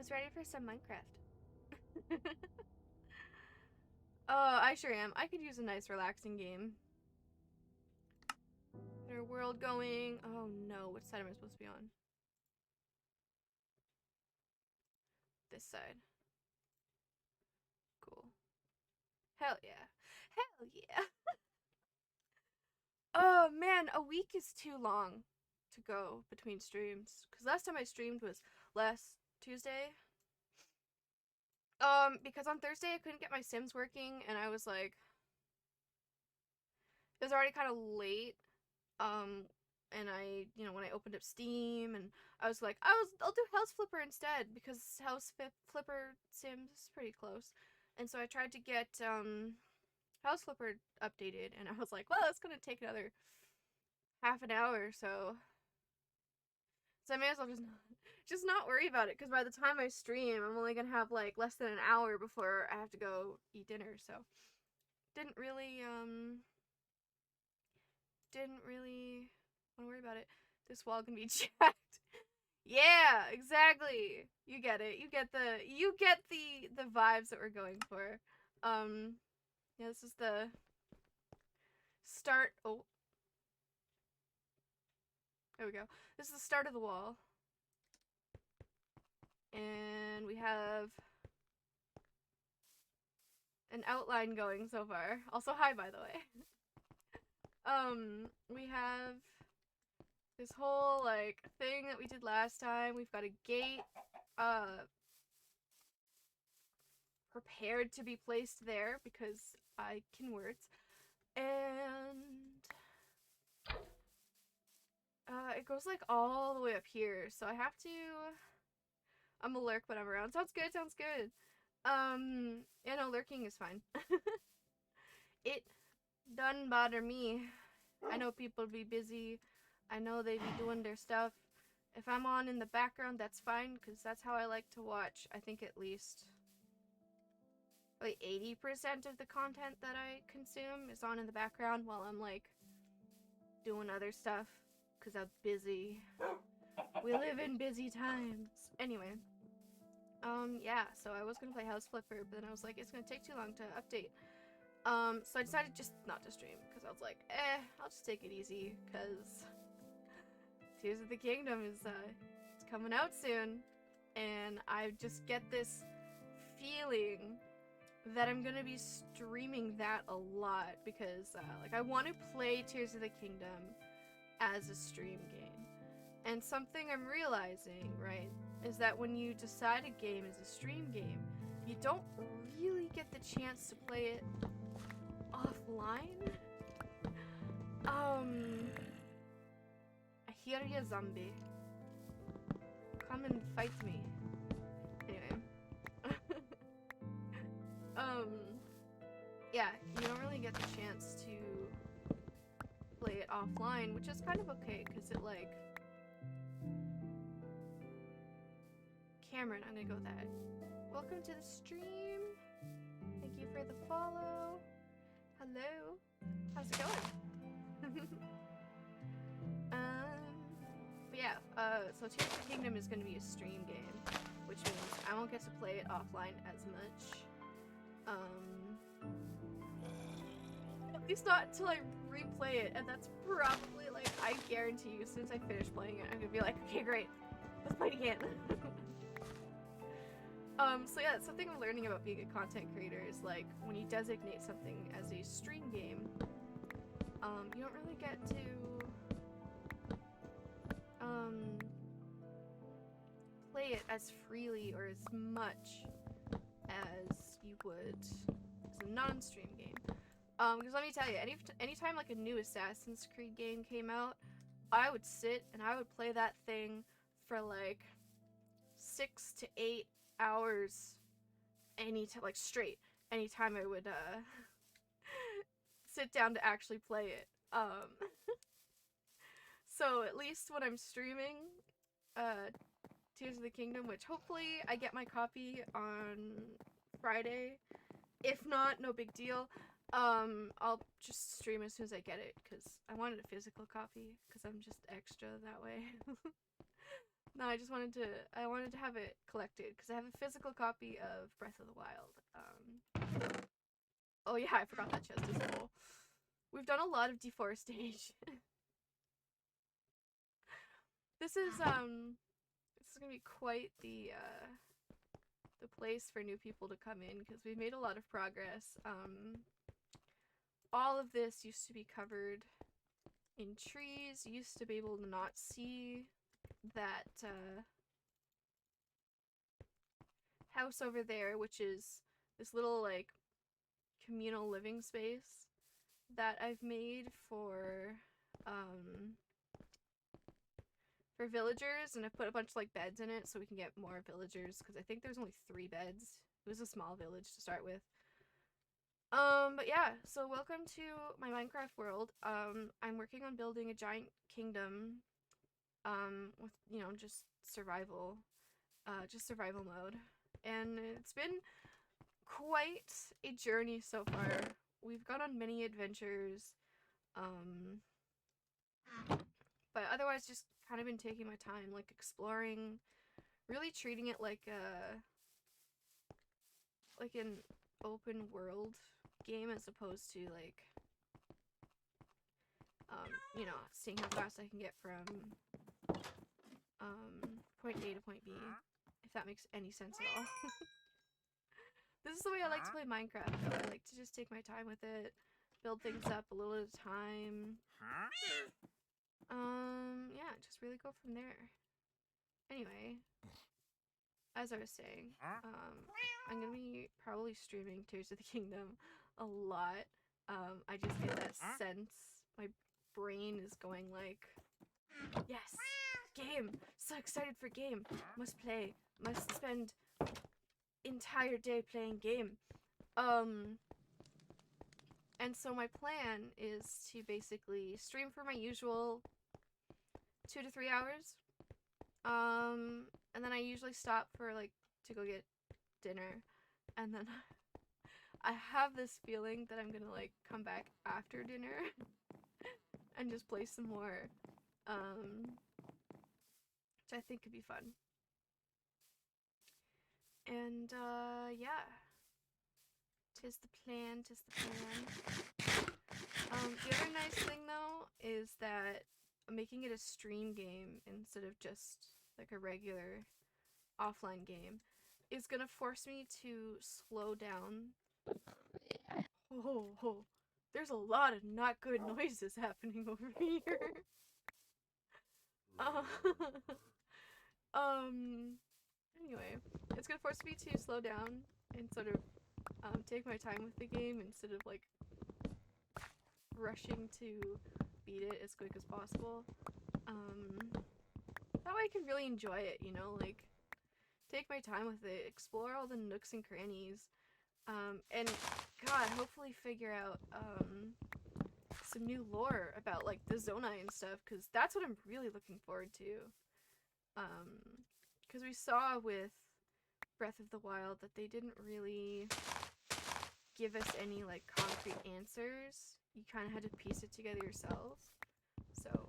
Was ready for some Minecraft. Oh, I sure am. I could use a nice relaxing game. Get our world going. Oh no, which side am I supposed to be on? This side. Cool. Hell yeah. Hell yeah. Oh man, a week is too long to go between streams. Because last time I streamed was last Tuesday. Because on Thursday I couldn't get my Sims working and I was like, it was already kind of late. And I, when I opened up Steam and I was like, I'll do House Flipper instead because Flipper Sims is pretty close. And so I tried to get, House Flipper updated and I was like, well, it's gonna take another half an hour or so. So I may as well just not worry about it because by the time I stream, I'm only gonna have like less than an hour before I have to go eat dinner. So didn't really want to worry about it. This wall can be jacked. Yeah, exactly. You get it. You get the vibes that we're going for. Yeah, this is the start. Oh, there we go. This is the start of the wall. And we have an outline going so far. Also, hi, by the way. We have this whole, like, thing that we did last time. We've got a gate, prepared to be placed there because I can words. And it goes like all the way up here, so I have to. I'm a lurk when I'm around. Sounds good. Sounds good. Yeah, no, lurking is fine. It doesn't bother me. I know people be busy. I know they be doing their stuff. If I'm on in the background, that's fine, because that's how I like to watch. I think at least like 80% of the content that I consume is on in the background while I'm like doing other stuff, because I'm busy. We live in busy times. Anyway, yeah, so I was gonna play House Flipper, but then I was like, it's gonna take too long to update. So I decided just not to stream, because I was like, I'll just take it easy, because Tears of the Kingdom is, it's coming out soon, and I just get this feeling that I'm gonna be streaming that a lot, because, like, I want to play Tears of the Kingdom as a stream game. And something I'm realizing, right, is that when you decide a game is a stream game, you don't really get the chance to play it offline. I hear you, zombie. Come and fight me. Anyway. Yeah, you don't really get the chance to play it offline, which is kind of okay, because it, like... Cameron, I'm gonna go with that. Welcome to the stream. Thank you for the follow. Hello. How's it going? But yeah, so Tears of the Kingdom is gonna be a stream game, which means I won't get to play it offline as much. At least not until I replay it, and that's probably, like, I guarantee you, as soon as I finish playing it, I'm gonna be like, okay, great, let's play it again. So yeah, something I'm learning about being a content creator is, like, when you designate something as a stream game, you don't really get to, play it as freely or as much as you would as a non-stream game. Because let me tell you, anytime like a new Assassin's Creed game came out, I would sit and I would play that thing for like 6 to 8 hours anytime, like straight, anytime I would sit down to actually play it. So at least when I'm streaming Tears of the Kingdom, which hopefully I get my copy on Friday. If not, no big deal. I'll just stream as soon as I get it, because I wanted a physical copy, because I'm just extra that way. No, I wanted to have it collected because I have a physical copy of Breath of the Wild. Oh yeah, I forgot that chest is full. We've done a lot of deforestation. This is gonna be quite the place for new people to come in because we've made a lot of progress. All of this used to be covered in trees. You used to be able to not see that house over there, which is this little like communal living space that I've made for villagers, and I put a bunch of like beds in it so we can get more villagers because I think there's only 3 beds. It was a small village to start with. But yeah, so welcome to my Minecraft world. I'm working on building a giant kingdom, with, you know, just survival mode. And it's been quite a journey so far. We've gone on many adventures, but otherwise just kind of been taking my time, like exploring, really treating it like an open world game as opposed to like you know, seeing how fast I can get from point A to point B, if that makes any sense at all. This is the way I like to play Minecraft though. I like to just take my time with it, build things up a little at a time. Yeah, just really go from there. Anyway, as I was saying, I'm gonna be probably streaming Tears of the Kingdom a lot. I just get that sense. My brain is going like, yes, game! So excited for game! Must play. Must spend entire day playing game. And so my plan is to basically stream for my usual 2 to 3 hours. And then I usually stop for like to go get dinner, and then I have this feeling that I'm gonna like come back after dinner and just play some more, which I think could be fun. And yeah, tis the plan, tis the plan. The other nice thing though is that making it a stream game instead of just like a regular offline game is gonna force me to slow down. Oh, there's a lot of not good noises happening over here. uh, anyway, it's gonna force me to slow down and sort of take my time with the game instead of like rushing to beat it as quick as possible. That way I can really enjoy it, you know, like take my time with it, explore all the nooks and crannies, and God, hopefully figure out some new lore about like the Zonai and stuff, because that's what I'm really looking forward to. Because we saw with Breath of the Wild that they didn't really give us any like concrete answers. You kind of had to piece it together yourselves. So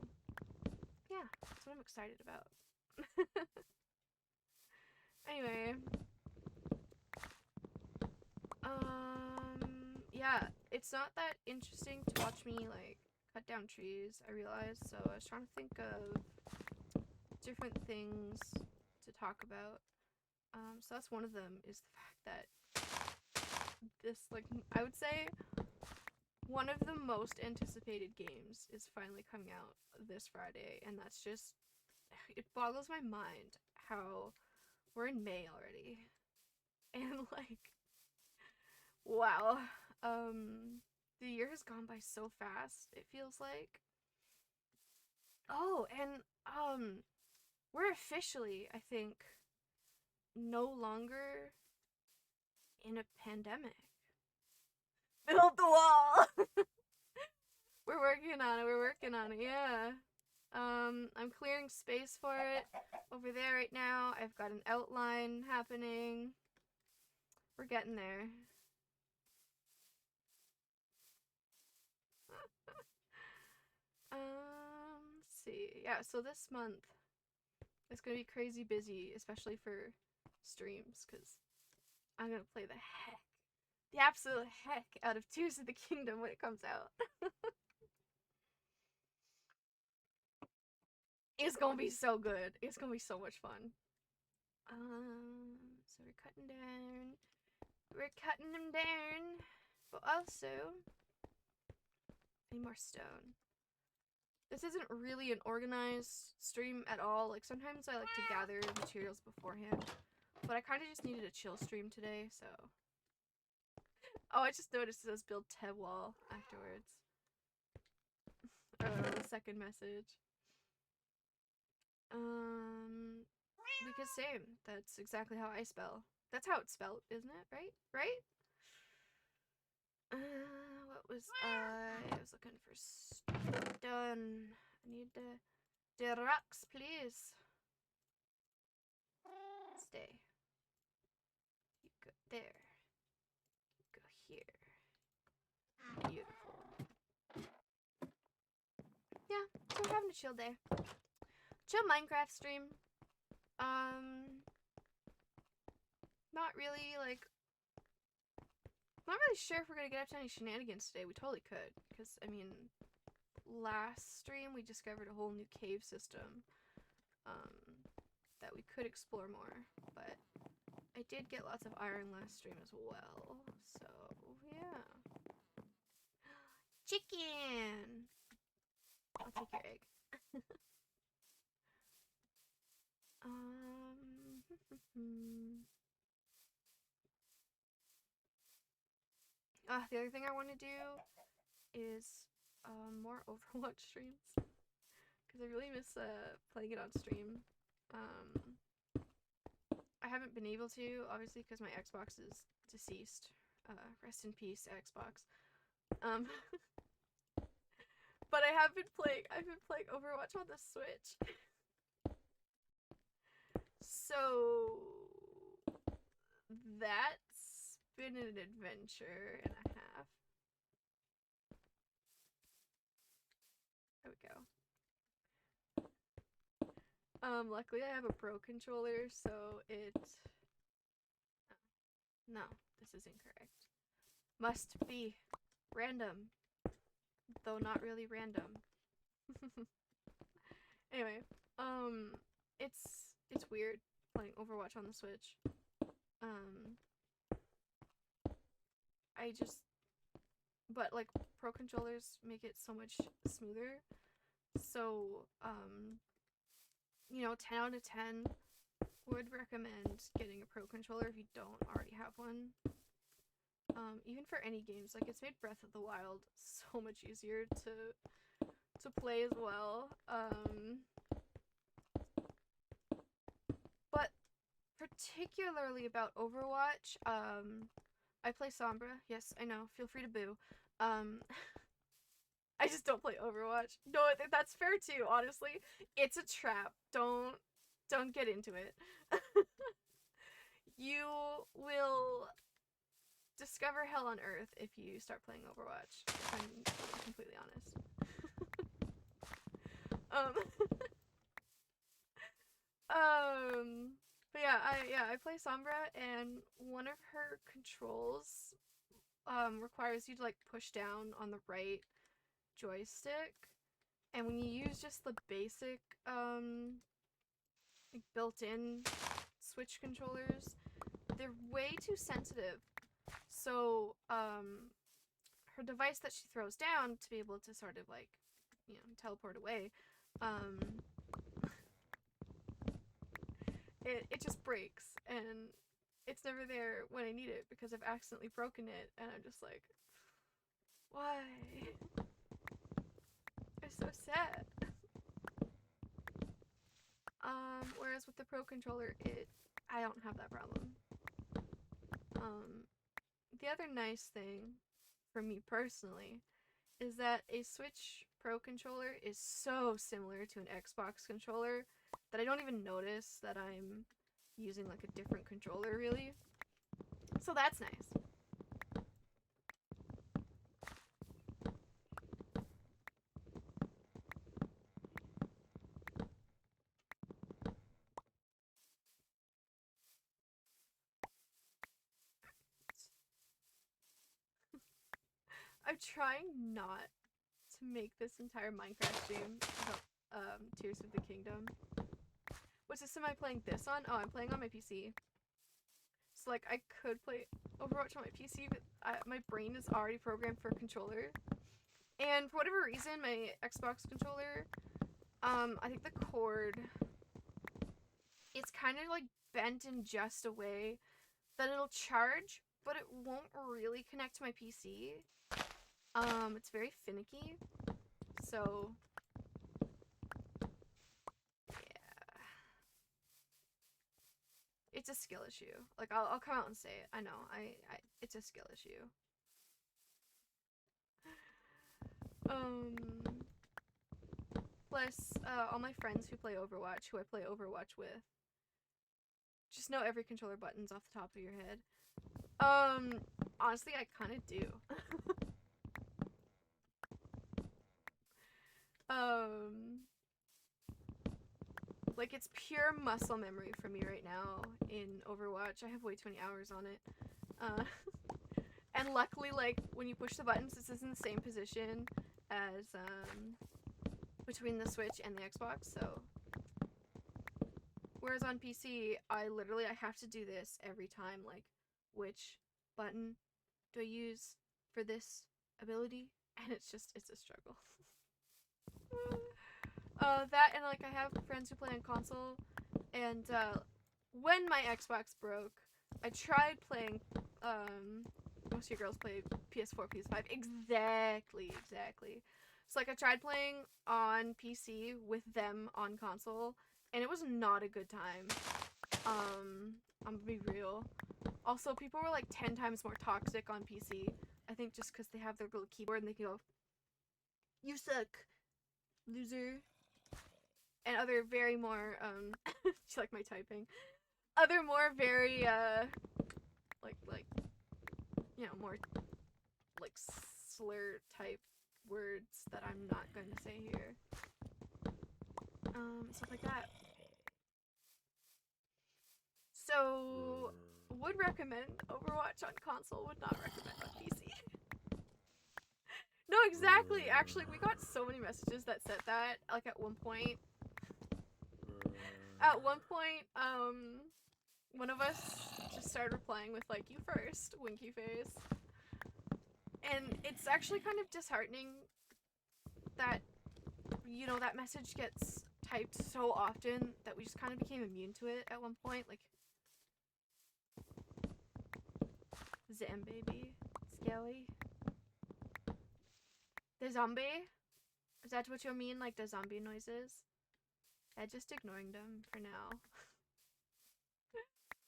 yeah, that's what I'm excited about. Anyway, yeah, it's not that interesting to watch me like cut down trees, I realized, so I was trying to think of different things to talk about. So that's one of them, is the fact that this, like, I would say one of the most anticipated games is finally coming out this Friday, and that's just, it boggles my mind how we're in May already. And like, wow, the year has gone by so fast, it feels like. Oh, and we're officially, I think, no longer in a pandemic. Build the wall. We're working on it. We're working on it. Yeah. I'm clearing space for it over there right now. I've got an outline happening. We're getting there. Let's see. Yeah, so this month It's gonna be crazy busy, especially for streams, because I'm gonna play the absolute heck out of Tears of the Kingdom when it comes out. It's gonna be so good. It's gonna be so much fun. So we're cutting down. We're cutting them down. But also, I need more stone. This isn't really an organized stream at all. Like, sometimes I like to gather materials beforehand. But I kind of just needed a chill stream today, so. Oh, I just noticed it says build Teb wall afterwards. The second message. Because same. That's exactly how I spell. That's how it's spelled, isn't it? Right? Right? What was I was looking for stone. I need the rocks, please. Stay. You go there. You go here. Beautiful. Yeah, so we're having a chill day. Chill Minecraft stream. Not really, like, not really sure if we're gonna get up to any shenanigans today. We totally could, because, I mean, last stream we discovered a whole new cave system, that we could explore more, but I did get lots of iron last stream as well, so, yeah. Chicken! I'll take your egg. The other thing I want to do is more Overwatch streams, because I really miss playing it on stream. I haven't been able to, obviously, because my Xbox is deceased. Rest in peace, Xbox. But I've been playing Overwatch on the Switch. So that's been an adventure and a half. There we go. Luckily I have a Pro controller, so it... No, this is incorrect. Must be random, though not really random. Anyway, it's weird playing Overwatch on the Switch. But like Pro controllers make it so much smoother. So, you know, 10 out of 10 would recommend getting a Pro controller if you don't already have one. Even for any games, like it's made Breath of the Wild so much easier to play as well. But particularly about Overwatch, I play Sombra. Yes, I know. Feel free to boo. I just don't play Overwatch. No, that's fair too, honestly. It's a trap. Don't get into it. You will discover hell on earth if you start playing Overwatch, if I'm completely honest. But yeah, I play Sombra, and one of her controls requires you to like push down on the right joystick, and when you use just the basic like built-in Switch controllers, they're way too sensitive. So her device that she throws down to be able to sort of like, you know, teleport away, it just breaks, and it's never there when I need it because I've accidentally broken it, and I'm just like, why? It's so sad. Whereas with the Pro controller, I don't have that problem. The other nice thing for me personally is that a Switch Pro controller is so similar to an Xbox controller that I don't even notice that I'm using like a different controller, really. So that's nice. I'm trying not to make this entire Minecraft stream about Tears of the Kingdom. What system am I playing this on? Oh, I'm playing on my PC. So like I could play Overwatch on my PC, but my brain is already programmed for a controller. And for whatever reason, my Xbox controller, I think the cord, it's kind of like bent in just a way that it'll charge, but it won't really connect to my PC. It's very finicky. So yeah. It's a skill issue. Like I'll come out and say it. I know. It's a skill issue. Plus, all my friends who play Overwatch, who I play Overwatch with, just know every controller button's off the top of your head. Honestly, I kind of do. Like it's pure muscle memory for me right now in Overwatch. I have way too many hours on it. And luckily, like, when you push the buttons, this is in the same position as, between the Switch and the Xbox, so. Whereas on PC, I have to do this every time, like, which button do I use for this ability? And it's a struggle. That, and, like, I have friends who play on console, and, when my Xbox broke, I tried playing, most of you girls play PS4, PS5. Exactly. So, like, I tried playing on PC with them on console, and it was not a good time. I'm gonna be real. Also, people were, like, 10 times more toxic on PC. I think just because they have their little keyboard and they can go, "You suck, loser." And other very more, do you like my typing? Other more very, like, you know, more, like, slur type words that I'm not going to say here. Stuff like that. So, would recommend Overwatch on console, would not recommend on PC. No, exactly. Actually, we got so many messages that said that, like, at one point. One of us just started replying with, like, "You first," winky face. And it's actually kind of disheartening that, you know, that message gets typed so often that we just kind of became immune to it at one point. Like, Zam baby. Skelly. The zombie? Is that what you mean? Like the zombie noises? Yeah, just ignoring them for now.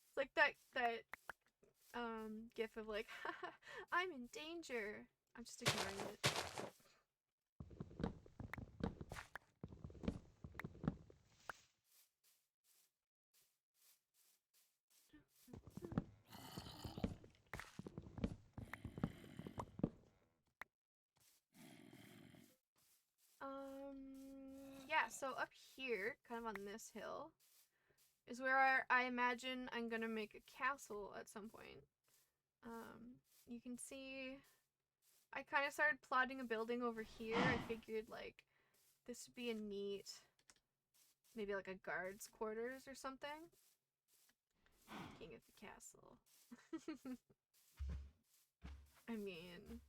It's like that gif of like, haha, I'm in danger. I'm just ignoring it. Yeah, so up here, kind of on this hill, is where I imagine I'm gonna make a castle at some point. You can see I kind of started plotting a building over here. I figured, like, this would be a neat, maybe like a guard's quarters or something. King of the castle. I mean,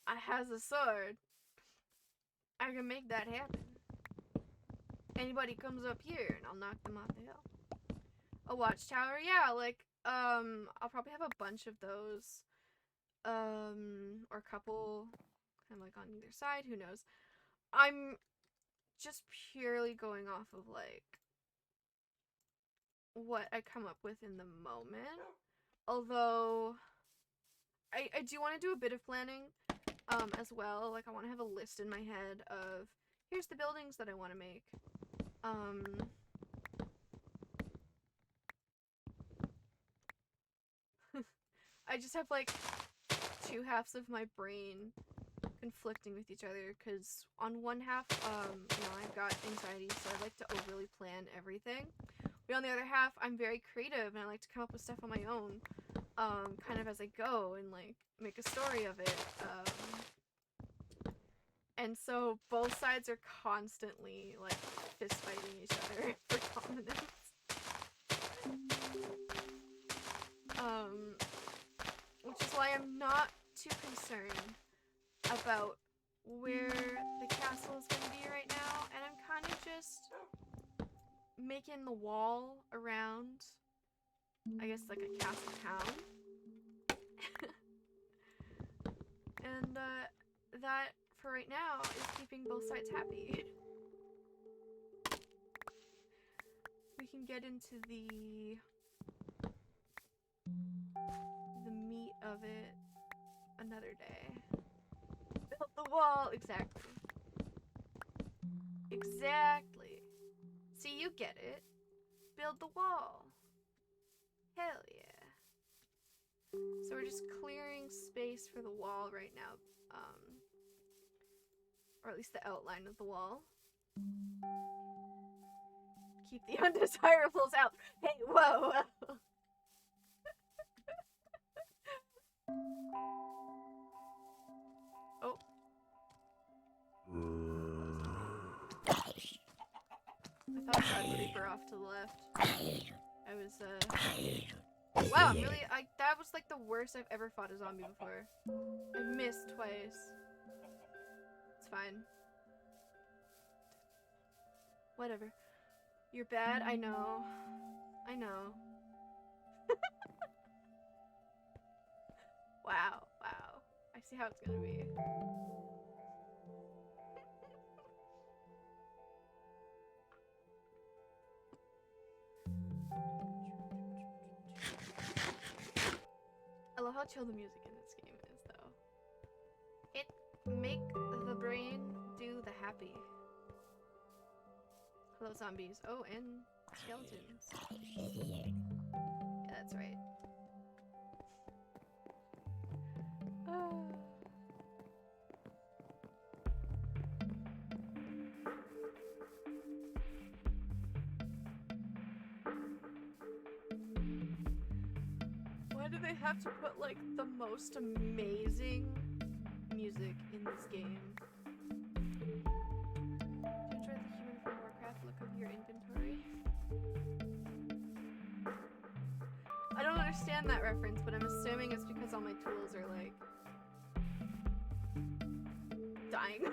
I has a sword. I can make that happen. Anybody comes up here and I'll knock them off the hill. A watchtower? Yeah, like, I'll probably have a bunch of those. Or a couple kind of like on either side, who knows. I'm just purely going off of, like, what I come up with in the moment. Although, I do want to do a bit of planning, as well. Like, I want to have a list in my head of, here's the buildings that I want to make. I just have, like, two halves of my brain conflicting with each other, because on one half, you know, I've got anxiety, so I like to overly plan everything. But on the other half, I'm very creative and I like to come up with stuff on my own, kind of as I go and like make a story of it. And so both sides are constantly like fist fighting each other for dominance. Which is why I'm not too concerned about where the castle is going to be right now, and I'm kind of just making the wall around, I guess, like a castle town. And that, for right now, is keeping both sides happy. We can get into the meat of it another day. Build the wall! Exactly. Exactly. See, you get it. Build the wall. Hell yeah. So we're just clearing space for the wall right now. Or at least the outline of the wall. Keep the undesirables out. Hey, whoa, whoa. Oh. I thought I saw a creeper off to the left. I was, wow, I'm really, that was like the worst I've ever fought a zombie before. I missed twice. It's fine. Whatever. You're bad, I know. I know. Wow, wow. I see how it's gonna be. I love how chill the music in this game is, though. It make the brain do the happy. Hello, zombies. Oh, and skeletons. Yeah, that's right. Why do they have to put, like, the most amazing music in this game? Do you enjoy the human from Warcraft look of your inventory? I don't understand that reference, but I'm assuming it's because all my tools are, like, dying.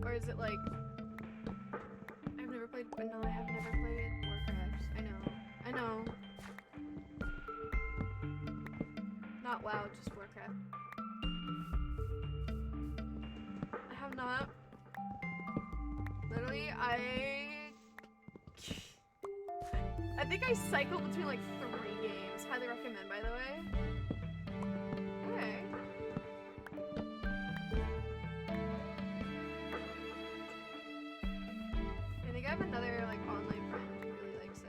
Or is it like, I've never played, but no, I have never played Warcraft. I know. Not WoW, just Warcraft. I have not. Literally, I think I cycle between like 3 games. Highly recommend, by the way. Okay. I think I have another like online friend who really likes it.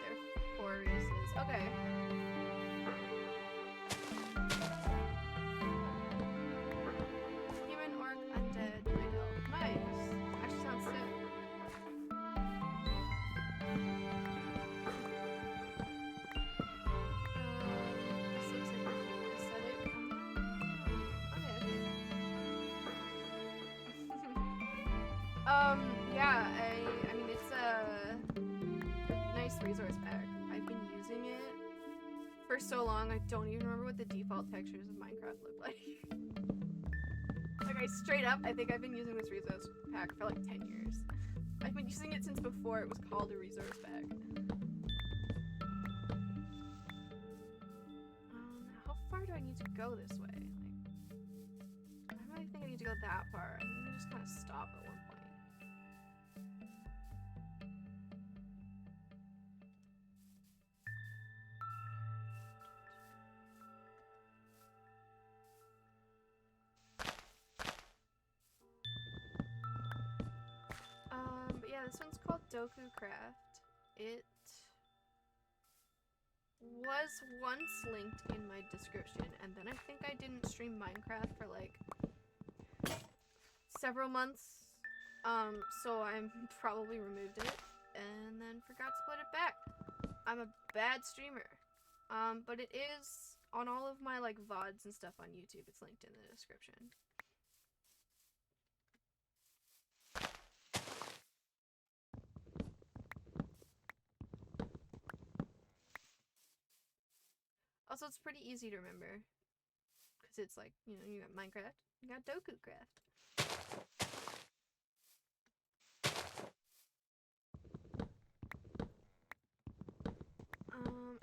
They're 4 races. Okay. Human, orc, undead, night elf. Nice. Actually sounds sick. This looks like a cute aesthetic. Okay. Yeah, I mean, it's a nice resource pack. I've been using it for so long, I don't even remember what the default textures of Minecraft look like. Like, I think I've been using this resource pack for like 10 years. I've been using it since before it was called a resource pack. How far do I need to go this way? Like, I don't really think I need to go that far. I think I can just kind of stop at one point. But yeah, this one's called Doku Craft. It was once linked in my description, and then I think I didn't stream Minecraft for like several months, so I probably removed it and then forgot to put it back. I'm a bad streamer, but it is on all of my like VODs and stuff on YouTube. It's linked in the description. Also, it's pretty easy to remember because it's like, you know, you got Minecraft, you got Doku Craft.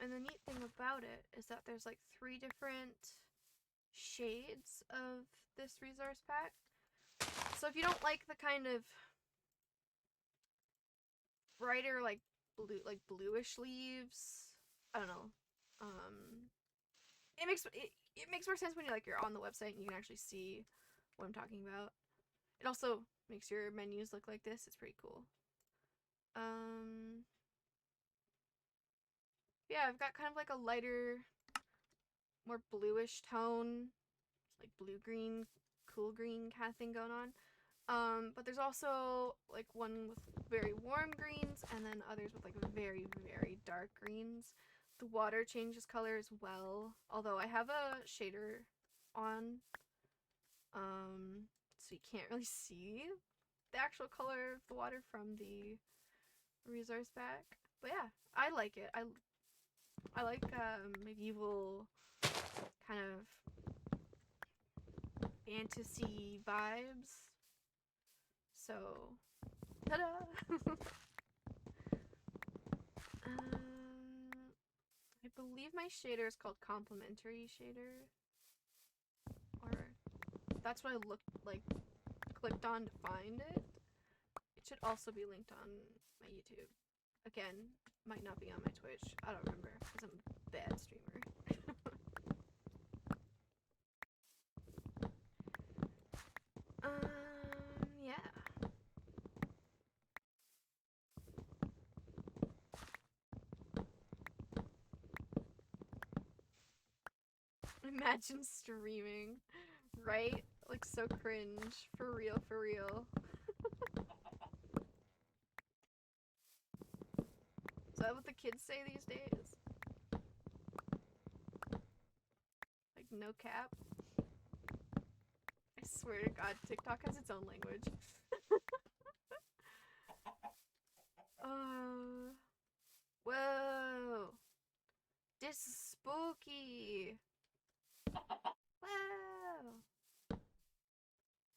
And the neat thing about it is that there's like 3 different shades of this resource pack. So if you don't like the kind of brighter, like bluish leaves, I don't know. It makes more sense when you're on the website and you can actually see what I'm talking about. It also makes your menus look like this. It's pretty cool. Yeah, I've got kind of like a lighter, more bluish tone, like blue-green, cool green kind of thing going on. But there's also like one with very warm greens and then others with like very, very dark greens. The water changes color as well, although I have a shader on, so you can't really see the actual color of the water from the resource pack. But yeah, I like it. I like medieval kind of fantasy vibes. So, ta-da! I believe my shader is called Complementary Shader. Or, that's what I clicked on to find it. It should also be linked on my YouTube. Again, might not be on my Twitch. I don't remember, because I'm a bad streamer. Yeah. Imagine streaming, right? Like so cringe. For real, for real. Is that what the kids say these days? Like, no cap? I swear to God, TikTok has its own language. Whoa! This is spooky! Whoa!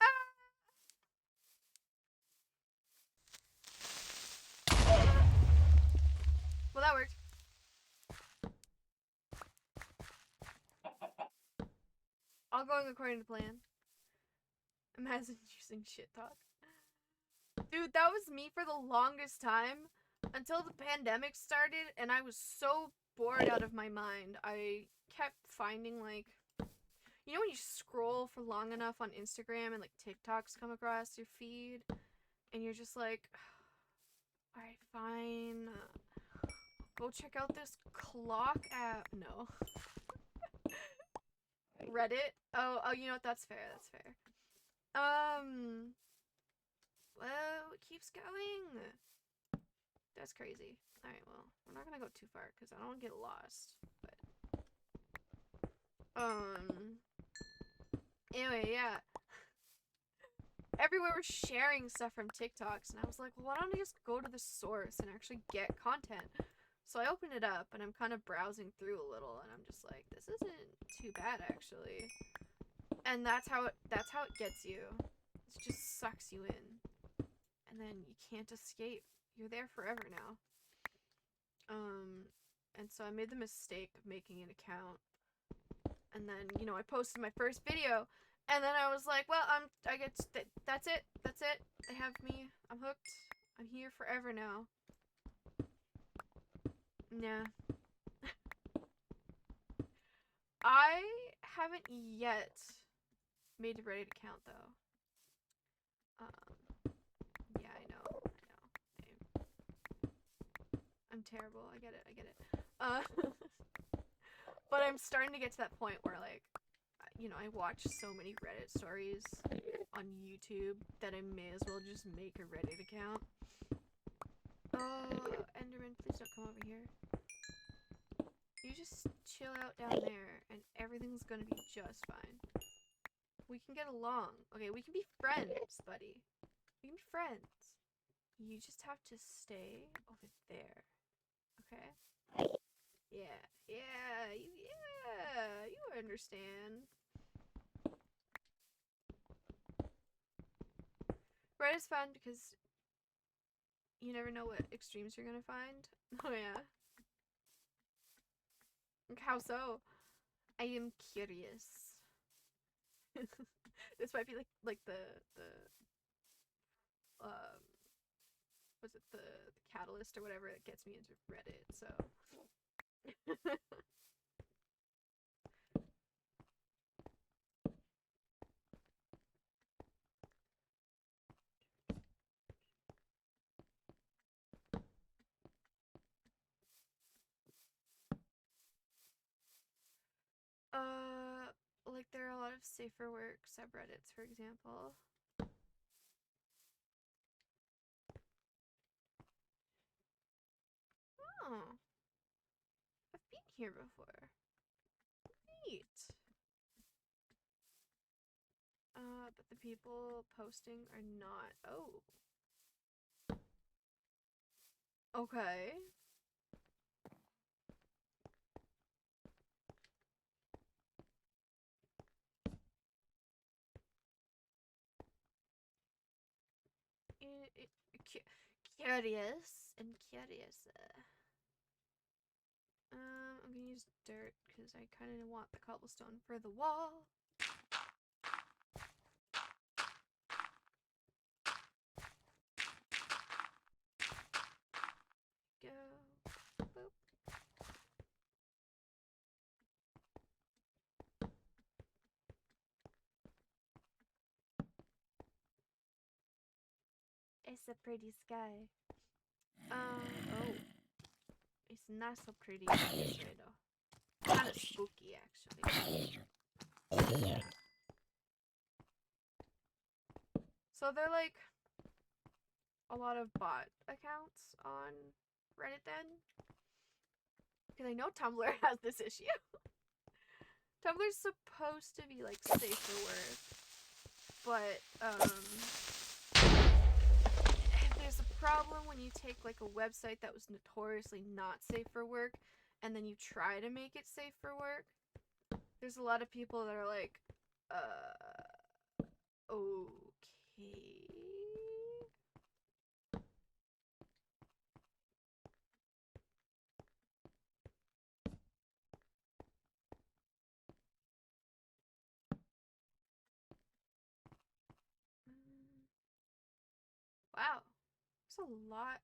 Ah! Well, that worked. All going according to plan. Imagine using shit talk. Dude, that was me for the longest time until the pandemic started and I was so bored out of my mind. I kept finding like, you know when you scroll for long enough on Instagram and like TikToks come across your feed and you're just like, alright, fine. Go check out this clock app. No. Reddit? Oh, you know what? That's fair. That's fair. Well, it keeps going. That's crazy. Alright, well, we're not gonna go too far because I don't want to get lost. But, anyway, yeah. Everywhere was sharing stuff from TikToks, and I was like, well, why don't I just go to the source and actually get content? So I open it up, and I'm kind of browsing through a little, and I'm just like, this isn't too bad, actually. And that's how it gets you. It just sucks you in. And then you can't escape. You're there forever now. And so I made the mistake of making an account. And then, you know, I posted my first video. And then I was like, well, I get that's it. That's it. They have me. I'm hooked. I'm here forever now. Nah. I haven't yet made a Reddit account, though. Yeah, I know. I'm terrible. I get it. But I'm starting to get to that point where, like, you know, I watch so many Reddit stories on YouTube that I may as well just make a Reddit account. Oh, Enderman, please don't come over here. You just chill out down there and everything's gonna be just fine. We can get along. Okay, we can be friends, buddy. We can be friends. You just have to stay over there. Okay? Yeah, you understand. Reddit is fun because you never know what extremes you're gonna find. Oh yeah. How so? I am curious. This might be like the was it the catalyst or whatever that gets me into Reddit, so like there are a lot of safer work subreddits, for example. Oh, I've been here before. Neat. But the people posting are not. Oh. Okay. Curious and curious. I'm gonna use dirt because I kind of want the cobblestone for the wall. Go. Boop. It's a pretty sky. Oh. It's not so pretty this way though. Kind of spooky actually. So they're like a lot of bot accounts on Reddit then? Because I know Tumblr has this issue. Tumblr's supposed to be like safe for work, but there's a problem when you take like a website that was notoriously not safe for work and then you try to make it safe for work. There's a lot of people that are like, okay. Wow, there's a lot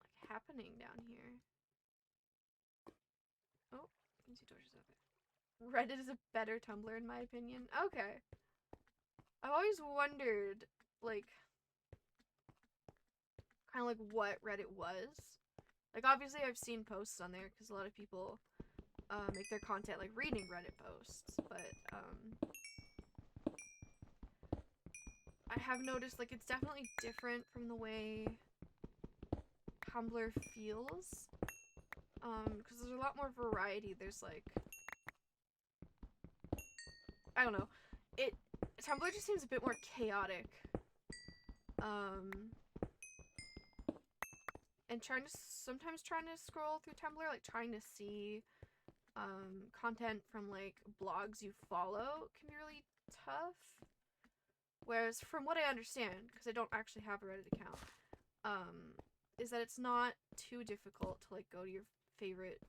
like happening down here. Oh, you can see torches out there. Reddit is a better Tumblr in my opinion. Okay. I've always wondered, like, kind of like what Reddit was. Like, obviously I've seen posts on there because a lot of people make their content like reading Reddit posts, but I have noticed like it's definitely different from the way Tumblr feels. Because there's a lot more variety. There's like, I don't know, Tumblr just seems a bit more chaotic. And sometimes trying to scroll through Tumblr, like trying to see content from like blogs you follow can be really tough. Whereas from what I understand, because I don't actually have a Reddit account, is that it's not too difficult to like go to your favorite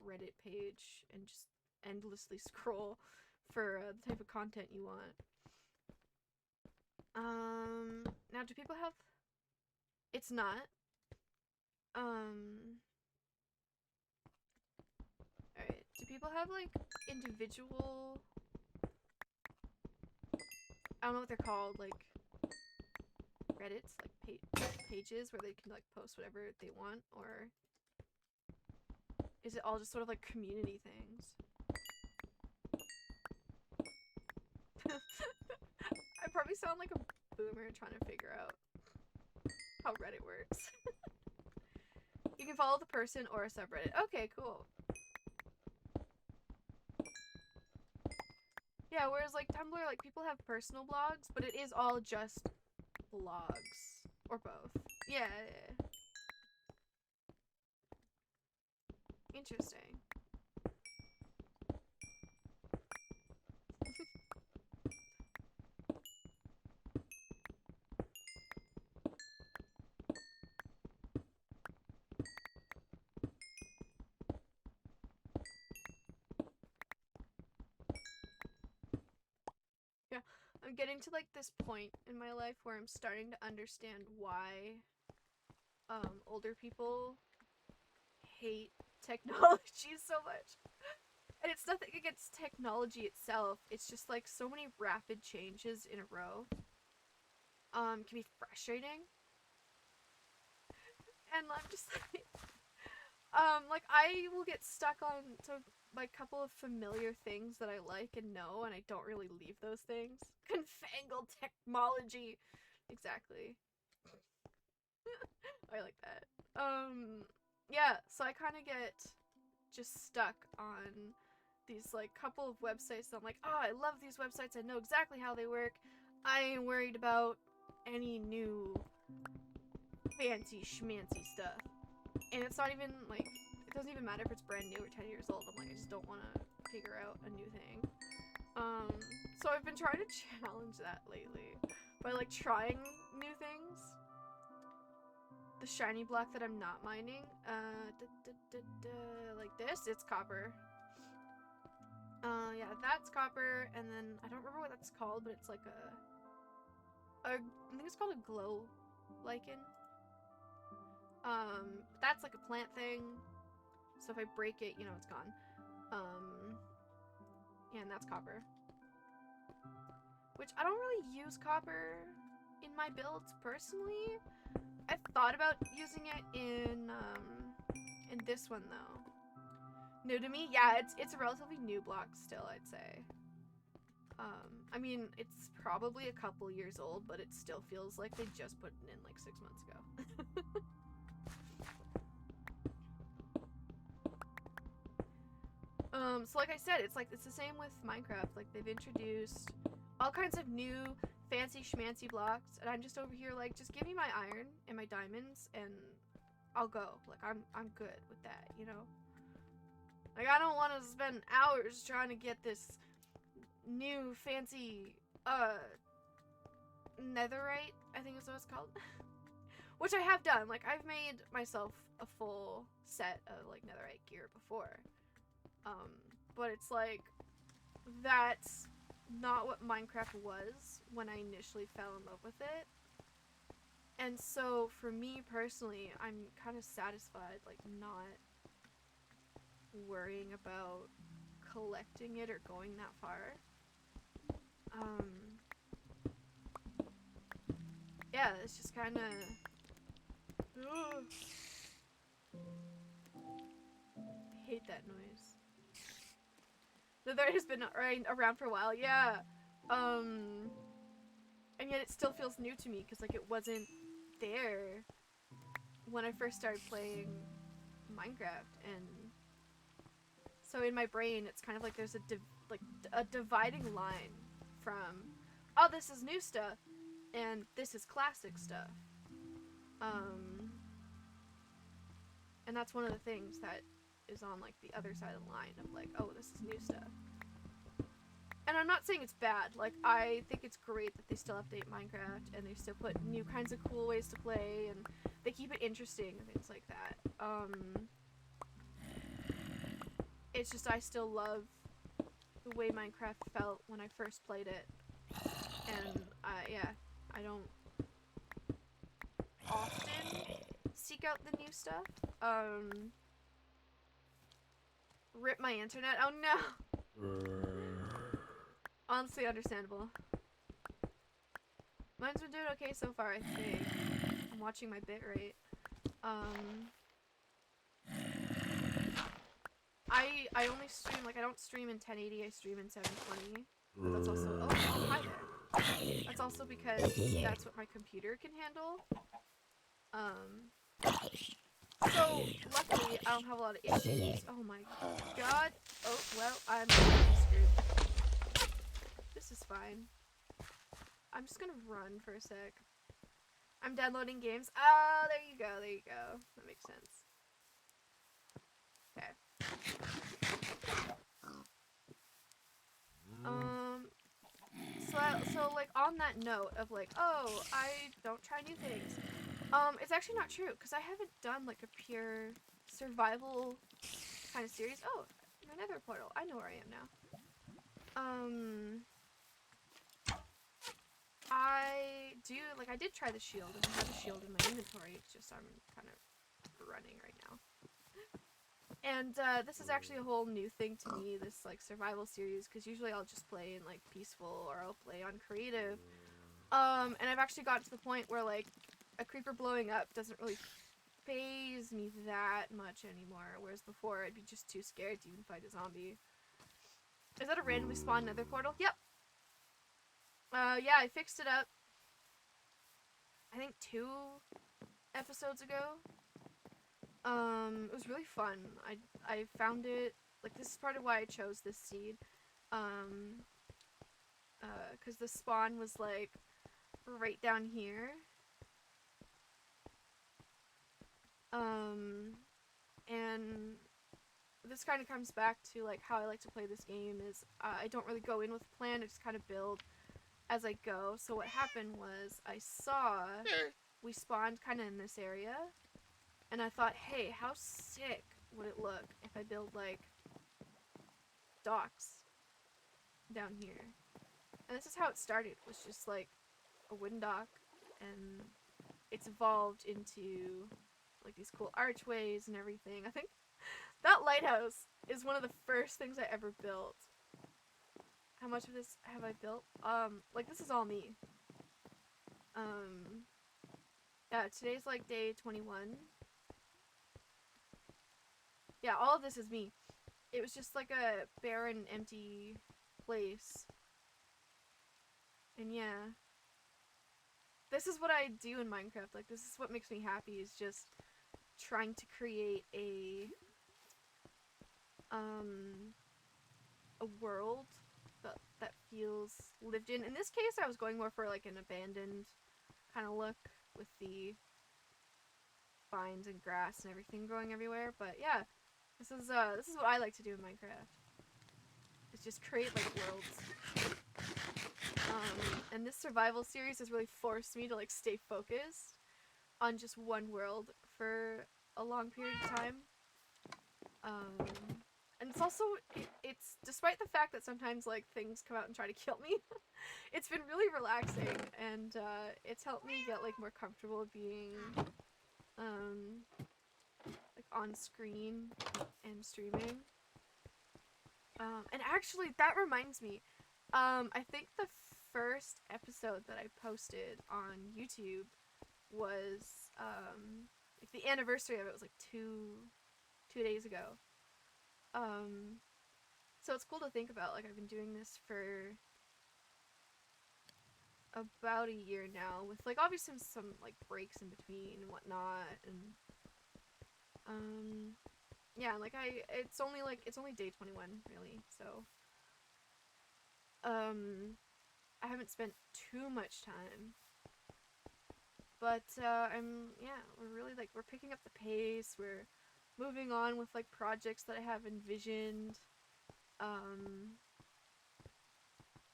Reddit page and just endlessly scroll for the type of content you want. Now do people have... It's not. Alright, do people have like individual... I don't know what they're called, like Reddits, like pages where they can like post whatever they want, or is it all just sort of like community things? I probably sound like a boomer trying to figure out how Reddit works. You can follow the person or a subreddit. Okay, cool. Yeah, whereas like Tumblr, like people have personal blogs, but it is all just blogs. Or both. Yeah. Interesting. Yeah, I'm getting to like this point in my life where I'm starting to understand why older people hate technology so much. And it's nothing against technology itself. It's just like so many rapid changes in a row can be frustrating. And I'm just like I will get stuck on to like a couple of familiar things that I like and know, and I don't really leave those things. Confangled technology. Exactly. I like that. Yeah, so I kind of get just stuck on these like couple of websites that I'm like, oh, I love these websites. I know exactly how they work. I ain't worried about any new fancy schmancy stuff. And it's not even like, it doesn't even matter if it's brand new or 10 years old. I'm like, I just don't want to figure out a new thing. So I've been trying to challenge that lately by like trying new things. The shiny block that I'm not mining, like this, it's copper. Yeah, that's copper, and then I don't remember what that's called, but it's like I think it's called a glow lichen. That's like a plant thing, so if I break it, you know, it's gone. Yeah, and that's copper. Which I don't really use copper in my builds personally. I've thought about using it in this one though. New to me? Yeah, it's a relatively new block still, I'd say. I mean, it's probably a couple years old, but it still feels like they just put it in like 6 months ago. So like I said, it's the same with Minecraft. Like they've introduced all kinds of new fancy schmancy blocks, and I'm just over here like, just give me my iron and my diamonds, and I'll go. Like I'm good with that, you know. Like I don't want to spend hours trying to get this new fancy netherite, I think is what it's called. Which I have done. Like I've made myself a full set of like netherite gear before. But it's like, that's not what Minecraft was when I initially fell in love with it. And so for me personally, I'm kind of satisfied like not worrying about collecting it or going that far. Yeah, it's just kind of hate that noise. The Nether has been around for a while, yeah. And yet it still feels new to me because like it wasn't there when I first started playing Minecraft, and so in my brain it's kind of like there's a dividing line from, oh, this is new stuff and this is classic stuff. And that's one of the things that is on like the other side of the line of like, oh, this is new stuff. And I'm not saying it's bad. Like, I think it's great that they still update Minecraft and they still put new kinds of cool ways to play and they keep it interesting and things like that. It's just I still love the way Minecraft felt when I first played it. And yeah, I don't often seek out the new stuff. Rip my internet. Oh no! Honestly understandable. Mine's been doing okay so far, I think. I'm watching my bitrate. I only stream, like, I don't stream in 1080, I stream in 720. But that's also, oh, hi there. That's also because that's what my computer can handle. So, luckily, I don't have a lot of issues. Oh my god. Oh, well, I'm screwed. This is fine. I'm just gonna run for a sec. I'm downloading games. Oh, there you go, there you go. That makes sense. Okay. So like on that note of like, oh, I don't try new things. It's actually not true because I haven't done like a pure survival kind of series. Oh, another portal. I know where I am now. I did try the shield and I have a shield in my inventory. It's just I'm kind of running right now. And this is actually a whole new thing to me, this like survival series, because usually I'll just play in like peaceful or I'll play on creative. And I've actually gotten to the point where like a creeper blowing up doesn't really faze me that much anymore, whereas before I'd be just too scared to even fight a zombie. Is that a randomly spawned nether portal? Yep. Yeah, I fixed it up. I think 2 episodes ago. It was really fun. I found it, like, this is part of why I chose this seed. Cause the spawn was, like, right down here. And this kind of comes back to, like, how I like to play this game is, I don't really go in with a plan, I just kind of build as I go. So what happened was, I saw we spawned kind of in this area, and I thought, hey, how sick would it look if I build, like, docks down here? And this is how it started, was just, like, a wooden dock, and it's evolved into, like, these cool archways and everything. I think that lighthouse is one of the first things I ever built. How much of this have I built? Like, this is all me. Yeah, today's, like, day 21. Yeah, all of this is me. It was just, like, a barren, empty place. And yeah. This is what I do in Minecraft. Like, this is what makes me happy, is just trying to create a world that feels lived in. In this case, I was going more for, like, an abandoned kind of look with the vines and grass and everything growing everywhere. But yeah, this is what I like to do in Minecraft. Is just create, like, worlds. And this survival series has really forced me to, like, stay focused on just one world for a long period of time. And it's also, it's despite the fact that sometimes, like, things come out and try to kill me, it's been really relaxing, and it's helped me get, like, more comfortable being like, on screen and streaming. And actually, that reminds me, I think the first episode that I posted on YouTube was, like, the anniversary of it was, like, two days ago. So it's cool to think about, like, I've been doing this for about a year now, with, like, obviously some like, breaks in between and whatnot, and, yeah, like, it's only day 21, really, so, I haven't spent too much time, but, yeah, we're really, like, we're picking up the pace, we're moving on with, like, projects that I have envisioned.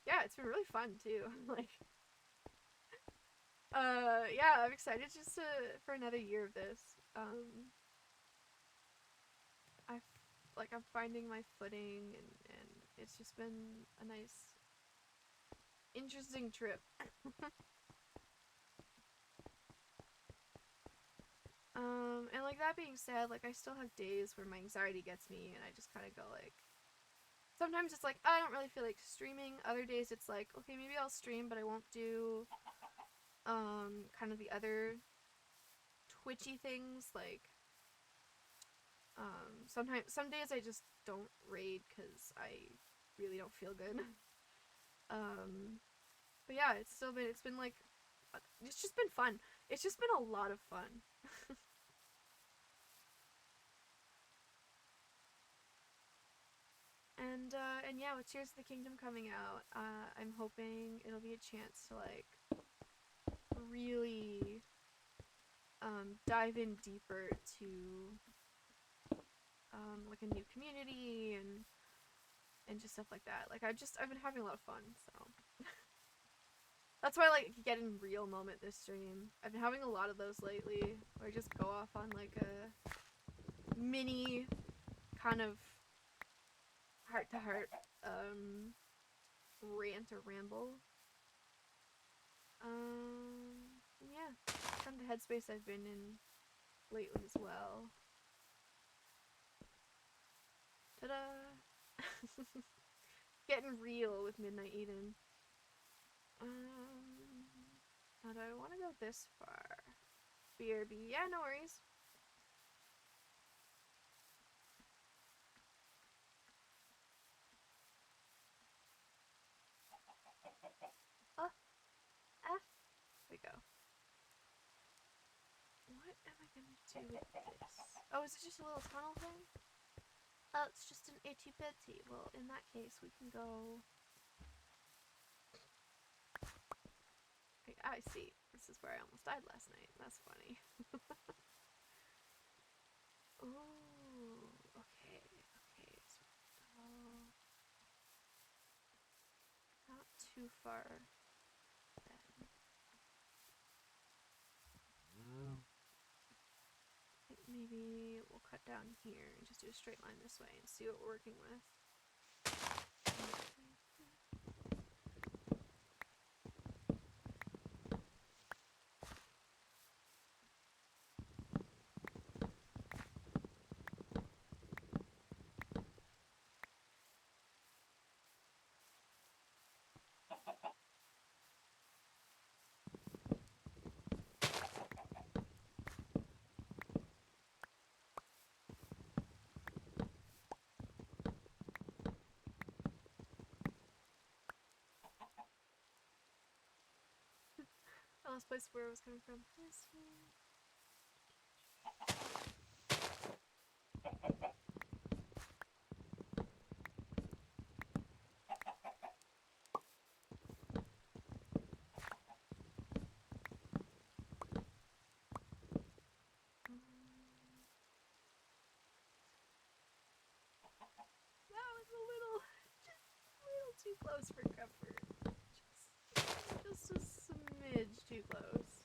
Yeah, it's been really fun too. Like, yeah, I'm excited just for another year of this. I'm finding my footing, and it's just been a nice, interesting trip. And like, that being said, like, I still have days where my anxiety gets me, and I just kind of go, like, sometimes it's like, I don't really feel like streaming. Other days it's like, okay, maybe I'll stream, but I won't do, kind of the other twitchy things, like, some days I just don't raid because I really don't feel good. But yeah, it's been like, it's just been fun. It's just been a lot of fun. And yeah, with Tears of the Kingdom coming out, I'm hoping it'll be a chance to like really dive in deeper to like a new community and just stuff like that. Like I've been having a lot of fun, so that's why I like getting real moment this stream. I've been having a lot of those lately, where I just go off on like a mini kind of heart to heart rant or ramble. Yeah, kind of the headspace I've been in lately as well. Ta-da! Getting real with Midnight Eden. How do I want to go this far? BRB, yeah, no worries. Oh, ah, there we go. What am I gonna do with this? Oh, is it just a little tunnel thing? Oh, it's just an itty bitty. Well, in that case, we can go. I see. This is where I almost died last night. That's funny. Ooh, okay, okay. So, not too far then. I think maybe we'll cut down here and just do a straight line this way and see what we're working with. I lost place where I was coming from. This way. That was just a little too close for comfort. Just a smidge too close.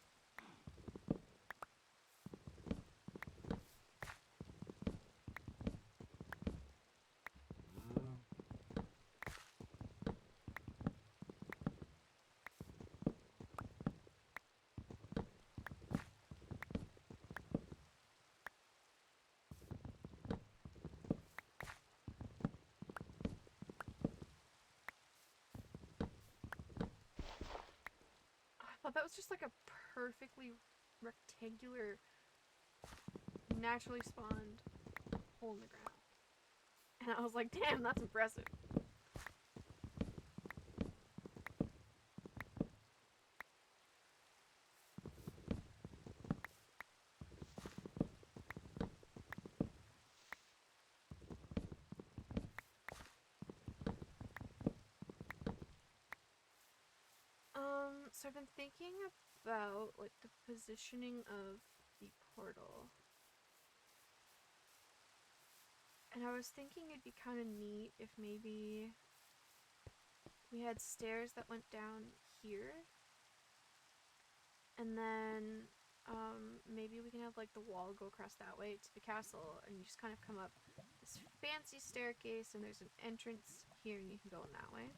I thought that was just like a perfectly rectangular, naturally spawned hole in the ground. And I was like, damn, that's impressive. So I've been thinking about like the positioning of the portal. And I was thinking it'd be kind of neat if maybe we had stairs that went down here. And then maybe we can have like the wall go across that way to the castle, and you just kind of come up this fancy staircase, and there's an entrance here, and you can go in that way.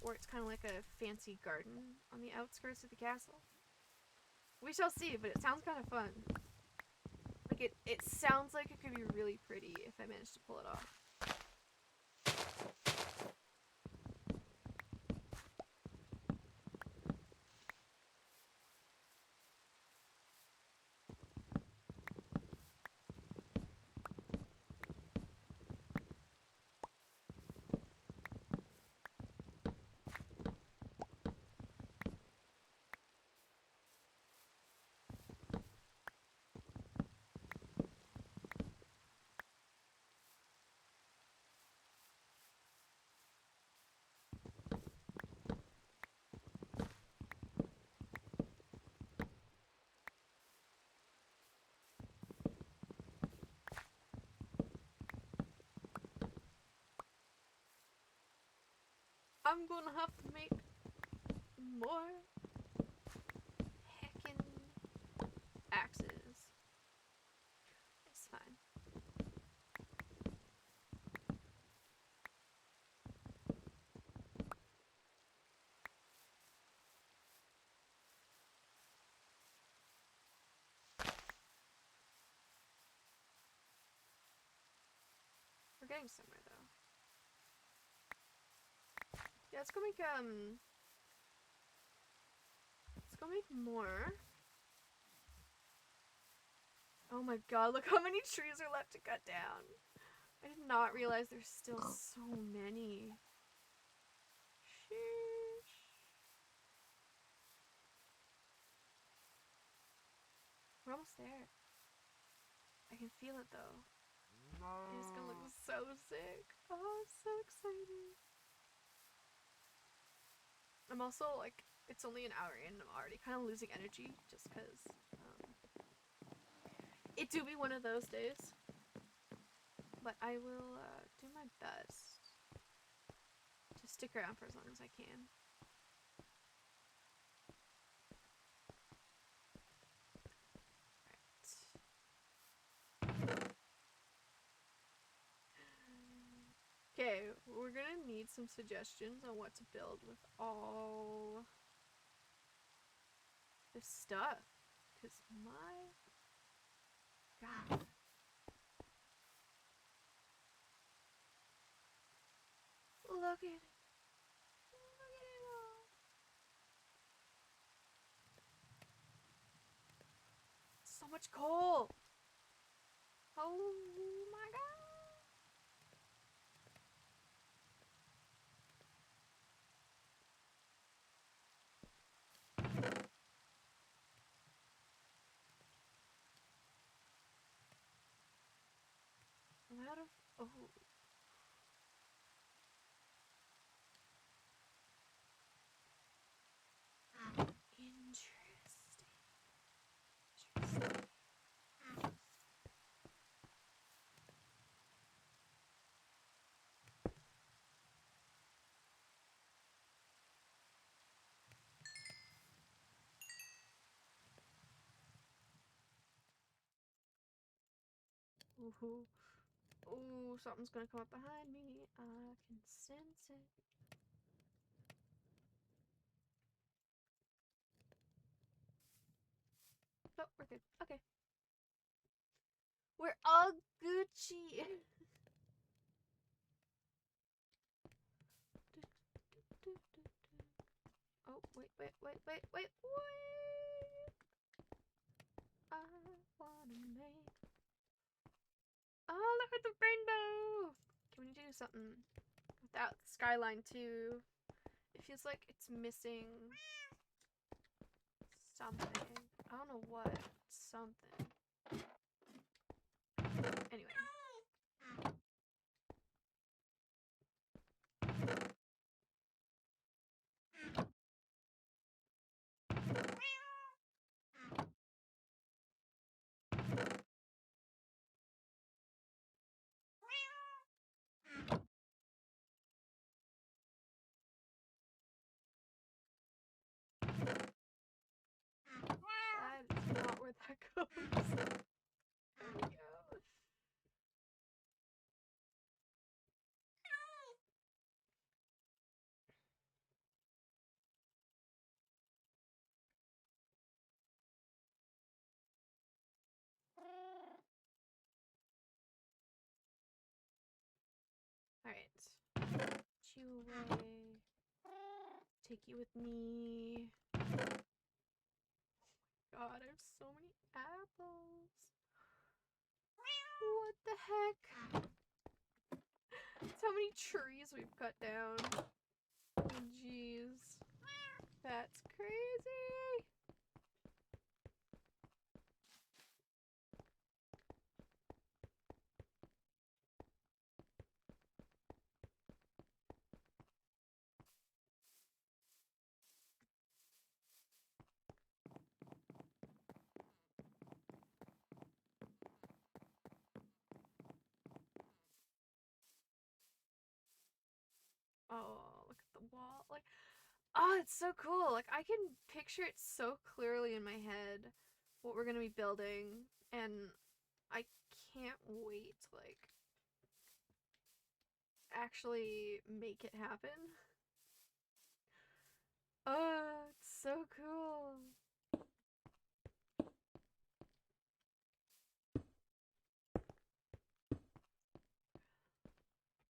Or it's kind of like a fancy garden on the outskirts of the castle. We shall see, but it sounds kind of fun. Like it sounds like it could be really pretty if I manage to pull it off. I'm gonna have to make more heckin' axes. It's fine. We're getting somewhere though. Yeah, let's go make more. Oh my god, look how many trees are left to cut down. I did not realize there's still so many. Sheesh. We're almost there. I can feel it though. It's gonna look so sick. Oh, I'm so excited. I'm also like, it's only an hour in and I'm already kind of losing energy just because it do be one of those days. But I will do my best to stick around for as long as I can. Okay, we're gonna need some suggestions on what to build with all this stuff. Because my god. Look at it. Look at it all. So much coal. Oh my god. I'm out of. Oh. Interesting. Interesting. Ooh. Ooh, something's gonna come up behind me. I can sense it. Oh, we're good. Okay. We're all Gucci. Oh, wait. I wanna make. Oh, look at the rainbow! Can we do something without the skyline too? It feels like it's missing something. I don't know what. Something. Anyway. That is not where that goes. There we go. Alright. Put you away. Take you with me. God, I have so many apples. What the heck? That's how many trees we've cut down. Jeez. That's crazy. Oh, look at the wall. Oh, it's so cool. Like, I can picture it so clearly in my head what we're gonna be building, and I can't wait to, like, actually make it happen. Oh, it's so cool.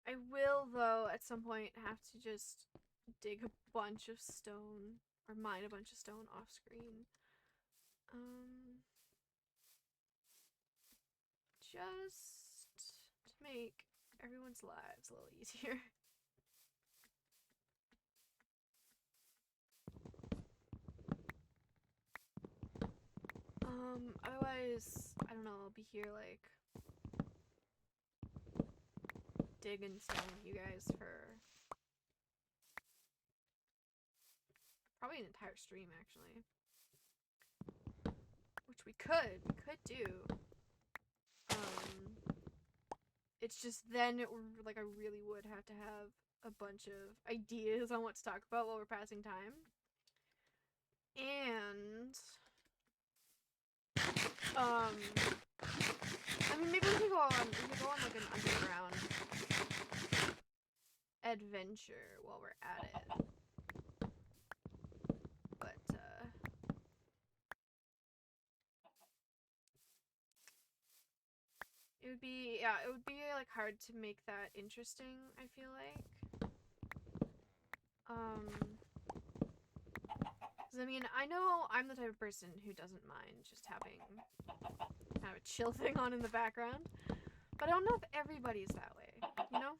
I will, though, at some point have to just dig a bunch of stone, or mine a bunch of stone off screen. Just to make everyone's lives a little easier. Otherwise, I don't know, I'll be here, like, digging stone with you guys for probably an entire stream, actually. Which we could do. It's just then, like, I really would have to have a bunch of ideas on what to talk about while we're passing time. And, I mean, maybe we could go on like an underground adventure while we're at it. But, it would be, yeah, it would be, like, hard to make that interesting, I feel like. Because, I mean, I know I'm the type of person who doesn't mind just having kind of a chill thing on in the background. But I don't know if everybody's that way, you know?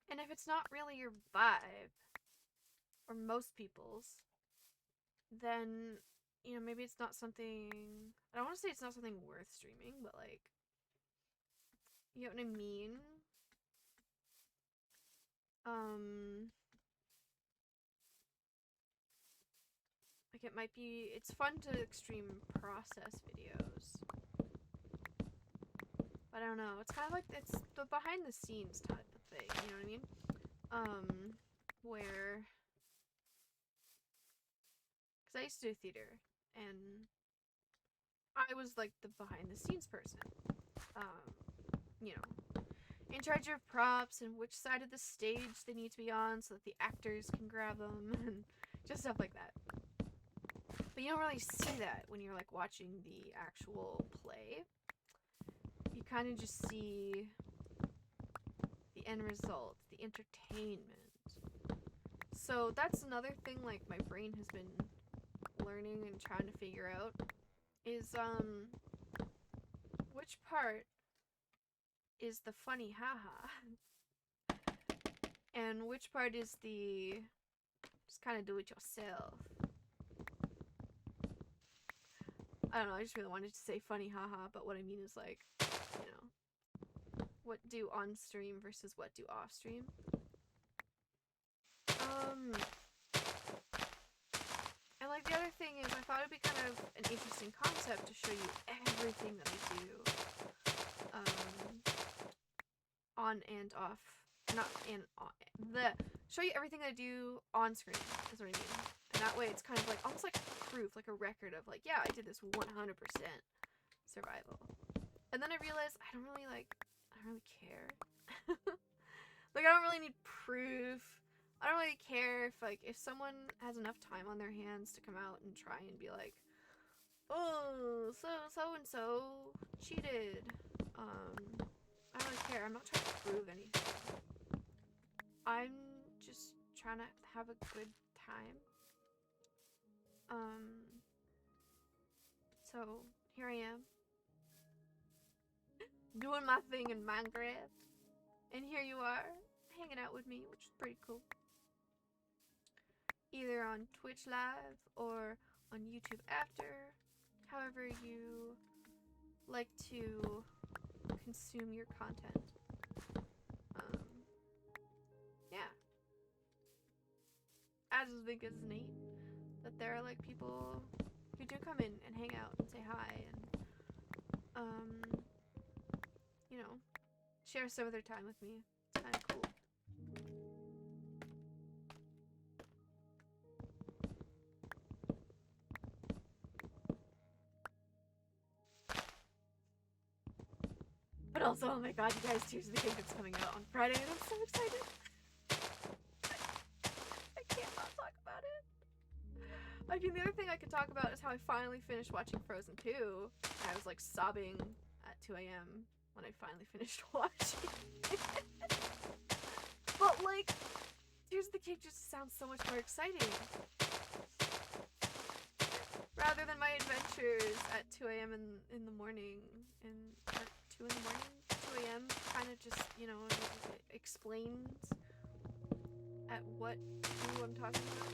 And if it's not really your vibe, or most people's, then, you know, maybe it's not something... I don't want to say it's not something worth streaming, but, like, you know what I mean? Like, it might be... It's fun to stream process videos. But I don't know. It's kind of like... It's the behind-the-scenes type of thing, you know what I mean? Where... Because I used to do theater, and I was, like, the behind-the-scenes person. You know, in charge of props and which side of the stage they need to be on so that the actors can grab them, and just stuff like that. But you don't really see that when you're, like, watching the actual play. You kind of just see the end result, the entertainment. So that's another thing, like, my brain has been learning and trying to figure out is, which part is the funny haha and which part is the just kind of do it yourself. I don't know, I just really wanted to say funny haha, but what I mean is, like, you know, what do on stream versus what do off stream. And, like, the other thing is I thought it'd be kind of an interesting concept to show you everything that I do on and off, not and on, show you everything I do on screen is what I mean. And that way it's kind of like almost like proof, like a record of, like, yeah, I did this 100% survival. And then I realized I don't really care. Like, I don't really need proof. I don't really care if, like, if someone has enough time on their hands to come out and try and be like, oh, so-and-so cheated. I don't really care. I'm not trying to prove anything. I'm just trying to have a good time. So here I am, doing my thing in Minecraft, and here you are, hanging out with me, which is pretty cool. Either on Twitch Live or on YouTube after, however you like to consume your content. Yeah. I just think it's neat that there are, like, people who do come in and hang out and say hi and, you know, share some of their time with me. It's kind of cool. But also, oh my god, you guys, Tears of the Kingdom's coming out on Friday, and I'm so excited. I can't not talk about it. I mean, the other thing I could talk about is how I finally finished watching Frozen 2. I was like sobbing at 2 a.m. when I finally finished watching. But like, Tears of the Kingdom just sounds so much more exciting. Rather than my adventures at 2 a.m. in the morning, or 2 in the morning, 2 a.m. kind of just, you know, explains at what 2 I'm talking about.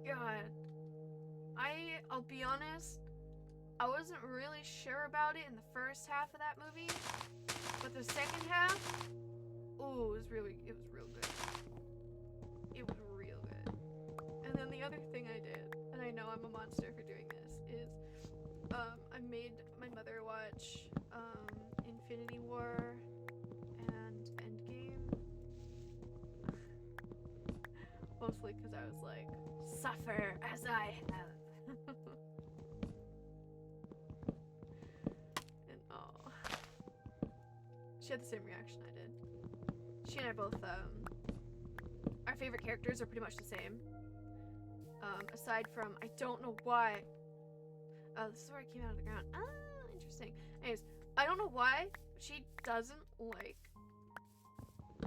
God. I'll be honest, I wasn't really sure about it in the first half of that movie, but the second half, ooh, it was real good. It was real good. And then the other thing I did, and I know I'm a monster for doing this, is I made my mother watch Infinity War and Endgame. Mostly because I was like, suffer as I have. And oh, she had the same reaction I did. She and I both, our favorite characters are pretty much the same. Aside from, I don't know why. Oh, this is where I came out of the ground. Ah, interesting. Anyways, I don't know why, but she doesn't like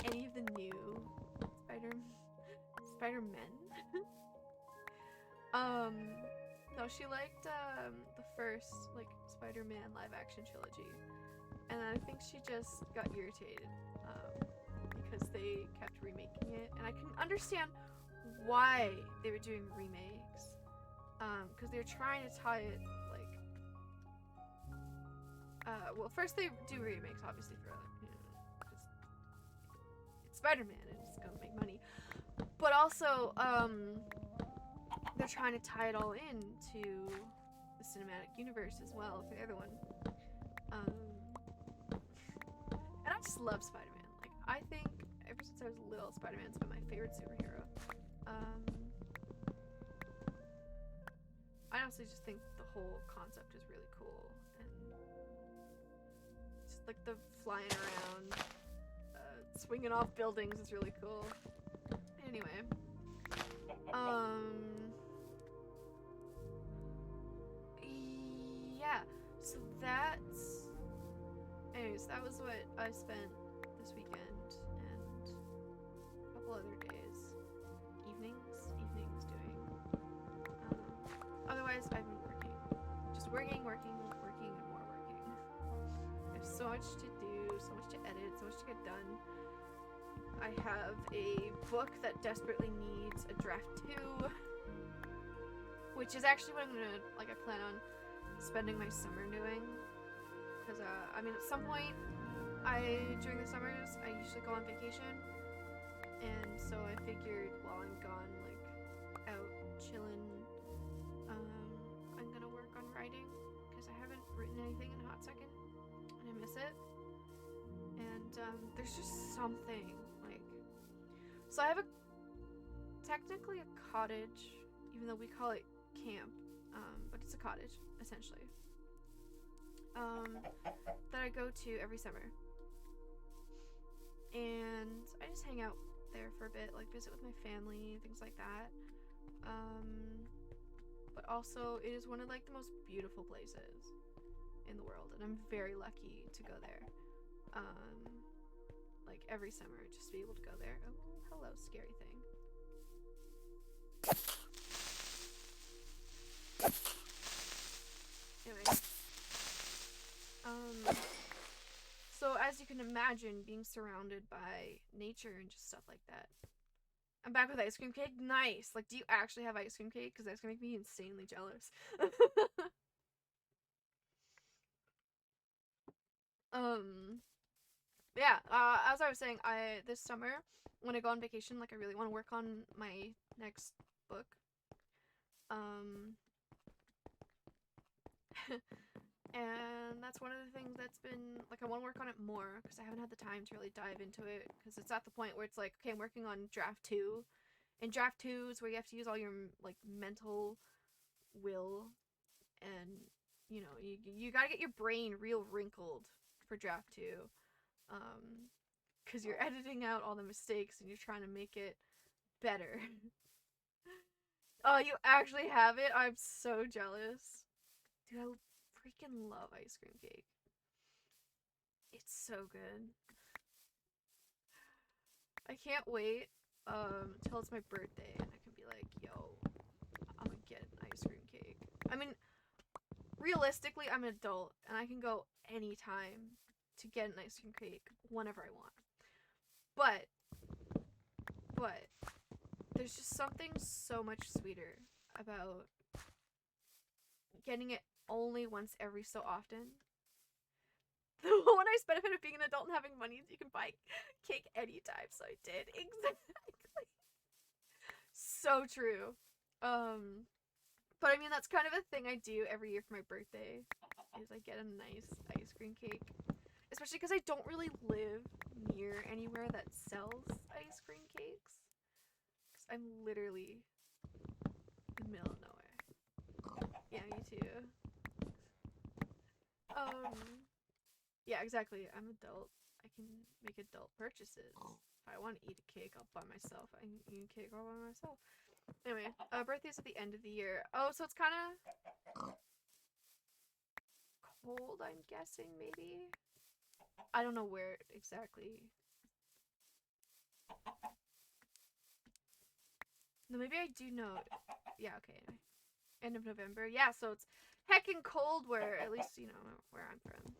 any of the new Spider-Men. No, she liked, the first, like, Spider-Man live-action trilogy. And I think she just got irritated, because they kept remaking it. And I can understand why they were doing remakes. Because they're trying to tie it, like, well, first they do remakes, obviously, for, you know, because it's Spider-Man and it's gonna make money. But also, they're trying to tie it all into the cinematic universe as well for the other one. And I just love Spider-Man. Like, I think ever since I was little, Spider-Man's been my favorite superhero. I honestly just think the whole concept is really cool, and just like the flying around, swinging off buildings is really cool. Anyway, yeah, so anyways, that was what I spent this weekend and a couple other days, evenings doing. Otherwise, I've been working. Just working, and more working. I have so much to do, so much to edit, so much to get done. I have a book that desperately needs a draft 2, which is actually what I'm gonna, like, I plan on spending my summer doing. Because, I mean, at some point, during the summers, I usually go on vacation. And so I figured while I'm gone, like, out chilling, I'm gonna work on writing. Because I haven't written anything in a hot second. And I miss it. And, there's just something, like... So I have technically a cottage, even though we call it camp, but it's a cottage, essentially, that I go to every summer. And I just hang out there for a bit, like visit with my family, things like that. But also, it is one of, like, the most beautiful places in the world, and I'm very lucky to go there. Like, every summer, just to be able to go there. Oh, hello, scary thing. Anyway. So as you can imagine, being surrounded by nature and just stuff like that. I'm back with ice cream cake. Nice! Like, do you actually have ice cream cake? Because that's gonna make me insanely jealous. Yeah, as I was saying, this summer, when I go on vacation, like, I really want to work on my next book. And that's one of the things that's been, like, I want to work on it more, because I haven't had the time to really dive into it, because it's at the point where it's like, okay, I'm working on draft 2, and draft 2 is where you have to use all your, like, mental will and you know, you gotta get your brain real wrinkled for draft 2, because you're editing out all the mistakes and you're trying to make it better. Oh, you actually have it? I'm so jealous. Dude, I freaking love ice cream cake. It's so good. I can't wait until it's my birthday and I can be like, yo, I'm gonna get an ice cream cake. I mean, realistically, I'm an adult and I can go anytime to get an ice cream cake whenever I want. But there's just something so much sweeter about getting it only once every so often. The one nice benefit of being an adult and having money is you can buy cake anytime, so I did. Exactly. So true. But I mean, that's kind of a thing I do every year for my birthday, is I get a nice ice cream cake. Especially because I don't really live near anywhere that sells ice cream cakes. Because I'm literally in the middle of nowhere. Yeah, me too. Yeah, exactly. I'm adult. I can make adult purchases. If I want to eat a cake, I'll buy myself. I can eat a cake all by myself. Anyway, birthday's at the end of the year. Oh, so it's kind of cold, I'm guessing, maybe? I don't know where exactly. No, maybe I do know. Yeah, okay. End of November. Yeah, so it's heckin' cold where, at least, you know, where I'm from.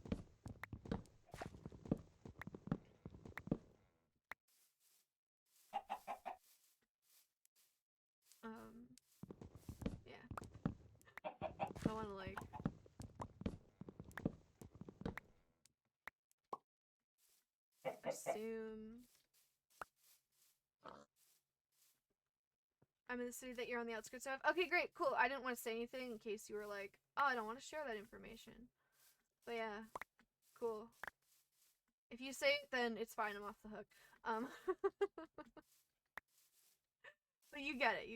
Yeah. I wanna, like... assume... I'm in the city that you're on the outskirts of. Okay, great, cool. I didn't want to say anything in case you were like, oh, I don't want to share that information. But yeah, cool. If you say it, then it's fine. I'm off the hook. But you get it.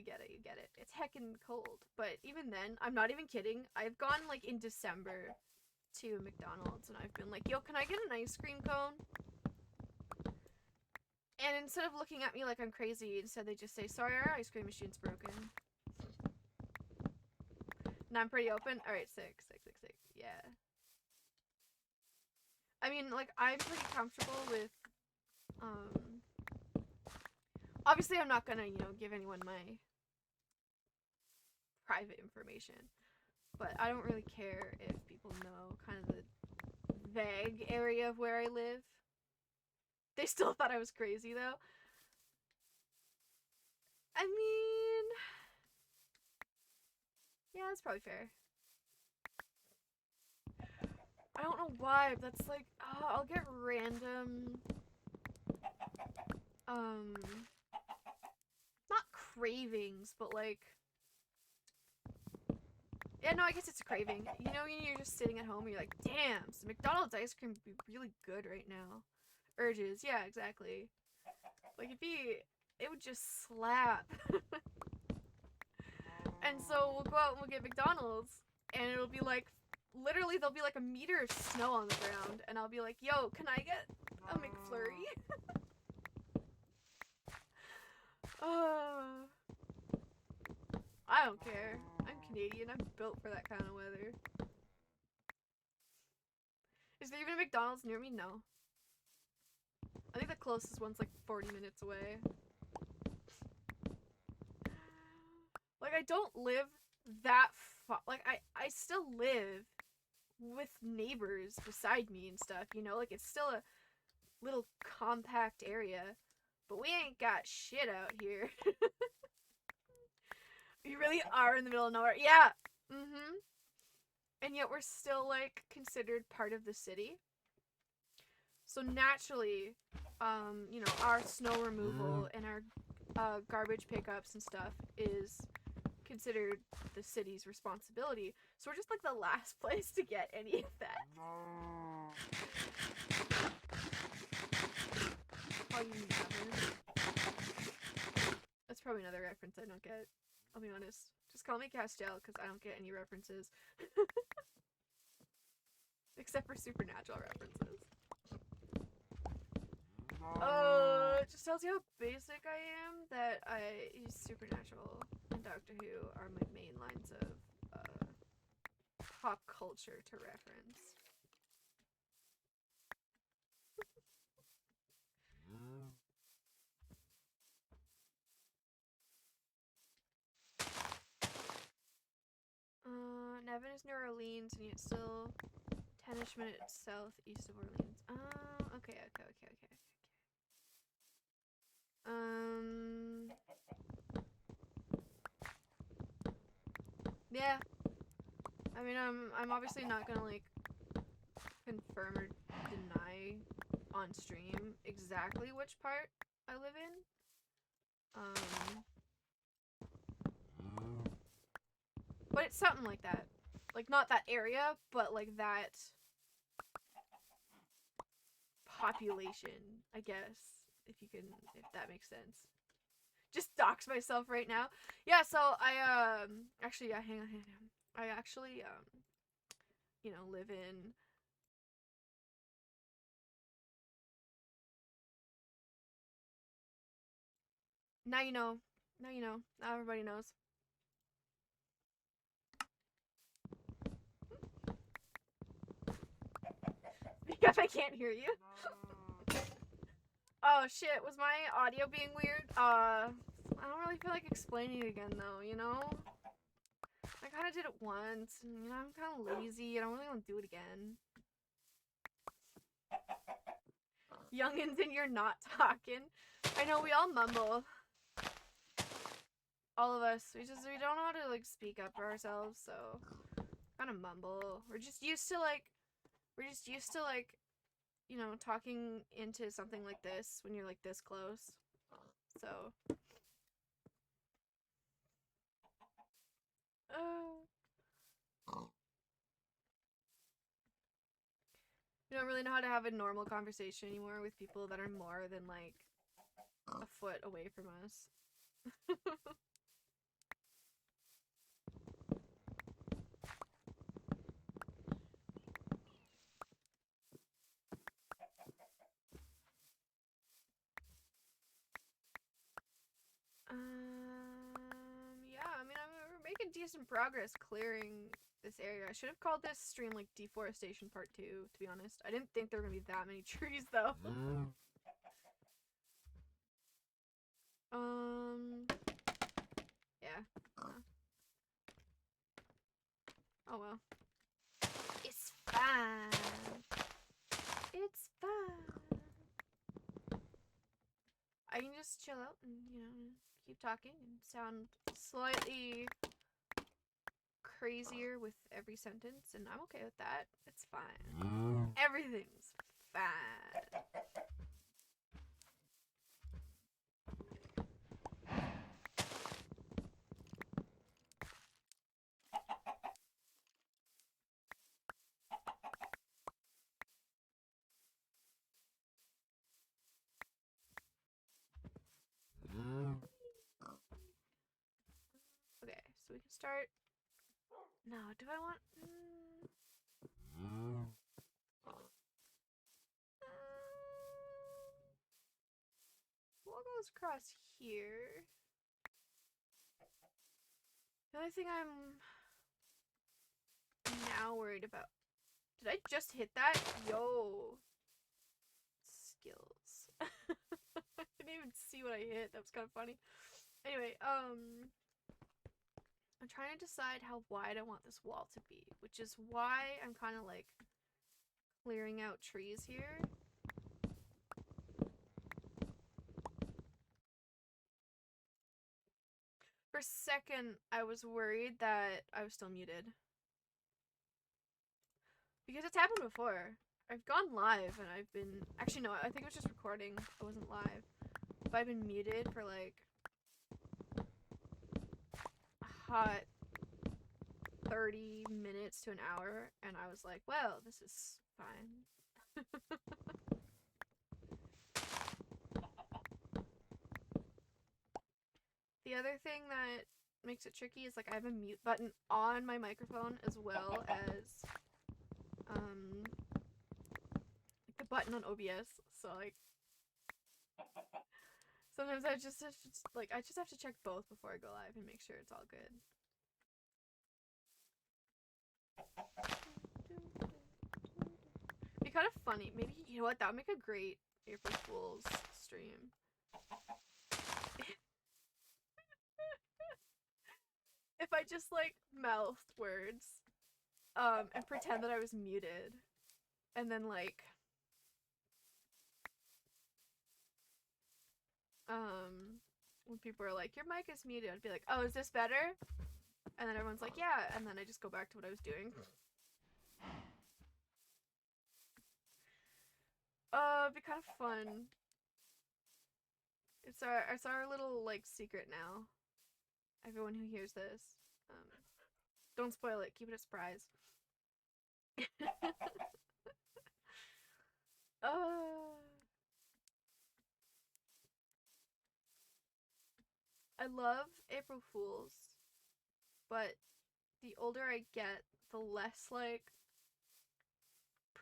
It's heckin' cold. But even then, I'm not even kidding. I've gone like in December to McDonald's and I've been like, yo, can I get an ice cream cone? And instead of looking at me like I'm crazy, instead they just say, sorry, our ice cream machine's broken. And I'm pretty open. Alright, sick. Yeah. I mean, like, I'm pretty comfortable with, obviously I'm not gonna, you know, give anyone my private information. But I don't really care if people know kind of the vague area of where I live. They still thought I was crazy, though. I mean... yeah, that's probably fair. I don't know why, but that's like... I'll get random... not cravings, but like... yeah, no, I guess it's a craving. You know, when you're just sitting at home and you're like, damn, some McDonald's ice cream would be really good right now. Urges, yeah, exactly. Like, it would just slap. And so we'll go out and we'll get McDonald's, and it'll be like, literally there'll be like a meter of snow on the ground, and I'll be like, yo, can I get a McFlurry? I don't care. I'm Canadian. I'm built for that kind of weather. Is there even a McDonald's near me? No. I think the closest one's like 40 minutes away. Like, I don't live that far. Like, I still live with neighbors beside me and stuff, you know? Like, it's still a little compact area. But we ain't got shit out here. We really are in the middle of nowhere. Yeah! Mm-hmm. And yet we're still, like, considered part of the city. So naturally, you know, our snow removal and our garbage pickups and stuff is considered the city's responsibility. So we're just like the last place to get any of that. Oh, you haven't? That's probably another reference I don't get. I'll be honest. Just call me Castiel, because I don't get any references. Except for supernatural references. It just tells you how basic I am that I use Supernatural and Doctor Who are my main lines of pop culture to reference. Nevin is New Orleans and yet still 10-ish minutes southeast of Orleans. Okay. Yeah. I mean, I'm obviously not gonna, like, confirm or deny on stream exactly which part I live in. But it's something like that. Like, not that area, but, like, that population, I guess. If that makes sense. Just dox myself right now. Yeah, so I, actually, yeah, hang on. I actually, you know, live in... Now you know. Now you know. Now everybody knows. Because I can't hear you. Oh shit, was my audio being weird? I don't really feel like explaining it again though, you know? I kinda did it once, and you know, I'm kinda lazy, and I don't really want to do it again. Youngins and you're not talking. I know, we all mumble. All of us. We don't know how to, like, speak up for ourselves, so kinda mumble. We're just used to, like, you know, talking into something like this when you're, like, this close. So. We don't really know how to have a normal conversation anymore with people that are more than, like, a foot away from us. Yeah, I mean, we're making decent progress clearing this area. I should have called this stream, like, Deforestation Part 2, to be honest. I didn't think there were gonna be that many trees, though. Yeah. Oh well. It's fine. It's fine. I can just chill out and, you know, keep talking and sound slightly crazier with every sentence, and I'm okay with that. It's fine. Everything's fine. Okay, so we can start. No, do I want... What goes across here? The only thing I'm now worried about... Did I just hit that? Yo. Skills. I didn't even see what I hit. That was kind of funny. Anyway, I'm trying to decide how wide I want this wall to be, which is why I'm kind of, like, clearing out trees here. For a second, I was worried that I was still muted. Because it's happened before. I've gone live and I've been... Actually, no, I think it was just recording. I wasn't live. But I've been muted for, like, a hot 30 minutes to an hour, and I was like, well, this is fine. The other thing that makes it tricky is like I have a mute button on my microphone as well as like the button on OBS. So like sometimes I just have to, like I just have to check both before I go live and make sure it's all good. Be kind of funny. Maybe, you know what, that would make a great April Fool's stream. If I just like mouthed words and pretend that I was muted, and then like when people are like, your mic is muted, I'd be like, oh, is this better? And then everyone's like, yeah, and then I just go back to what I was doing. It'd be kind of fun. It's our little like secret now. Everyone who hears this, don't spoil it. Keep it a surprise. I love April Fools, but the older I get, the less like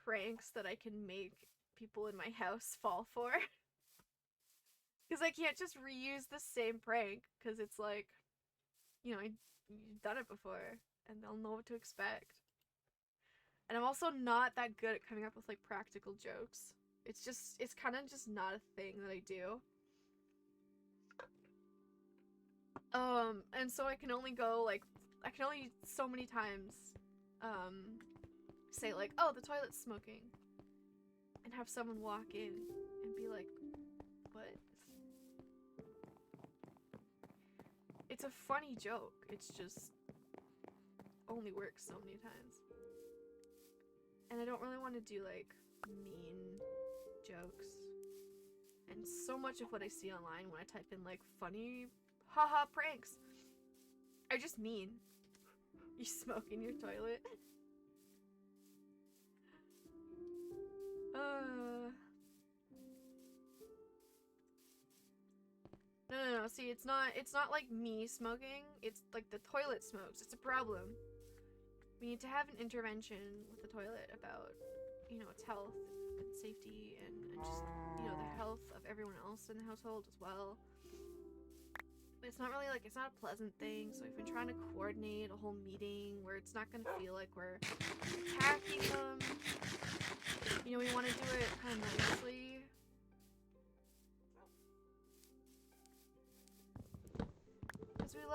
pranks that I can make people in my house fall for. Because I can't just reuse the same prank, because it's like, you know, you've done it before, and they'll know what to expect. And I'm also not that good at coming up with like practical jokes. It's kind of just not a thing that I do. And so I can only so many times, say like, oh, the toilet's smoking. And have someone walk in and be like, what? It's a funny joke. It's just only works so many times. And I don't really want to do like mean jokes. And so much of what I see online when I type in like funny haha pranks are just mean. You smoke in your toilet. No. See, it's not like me smoking. It's like the toilet smokes. It's a problem. We need to have an intervention with the toilet about, you know, its health and safety and just, you know, the health of everyone else in the household as well. But it's not really like, it's not a pleasant thing, so we've been trying to coordinate a whole meeting where it's not gonna feel like we're attacking them. You know, we want to do it kind of nicely. Because we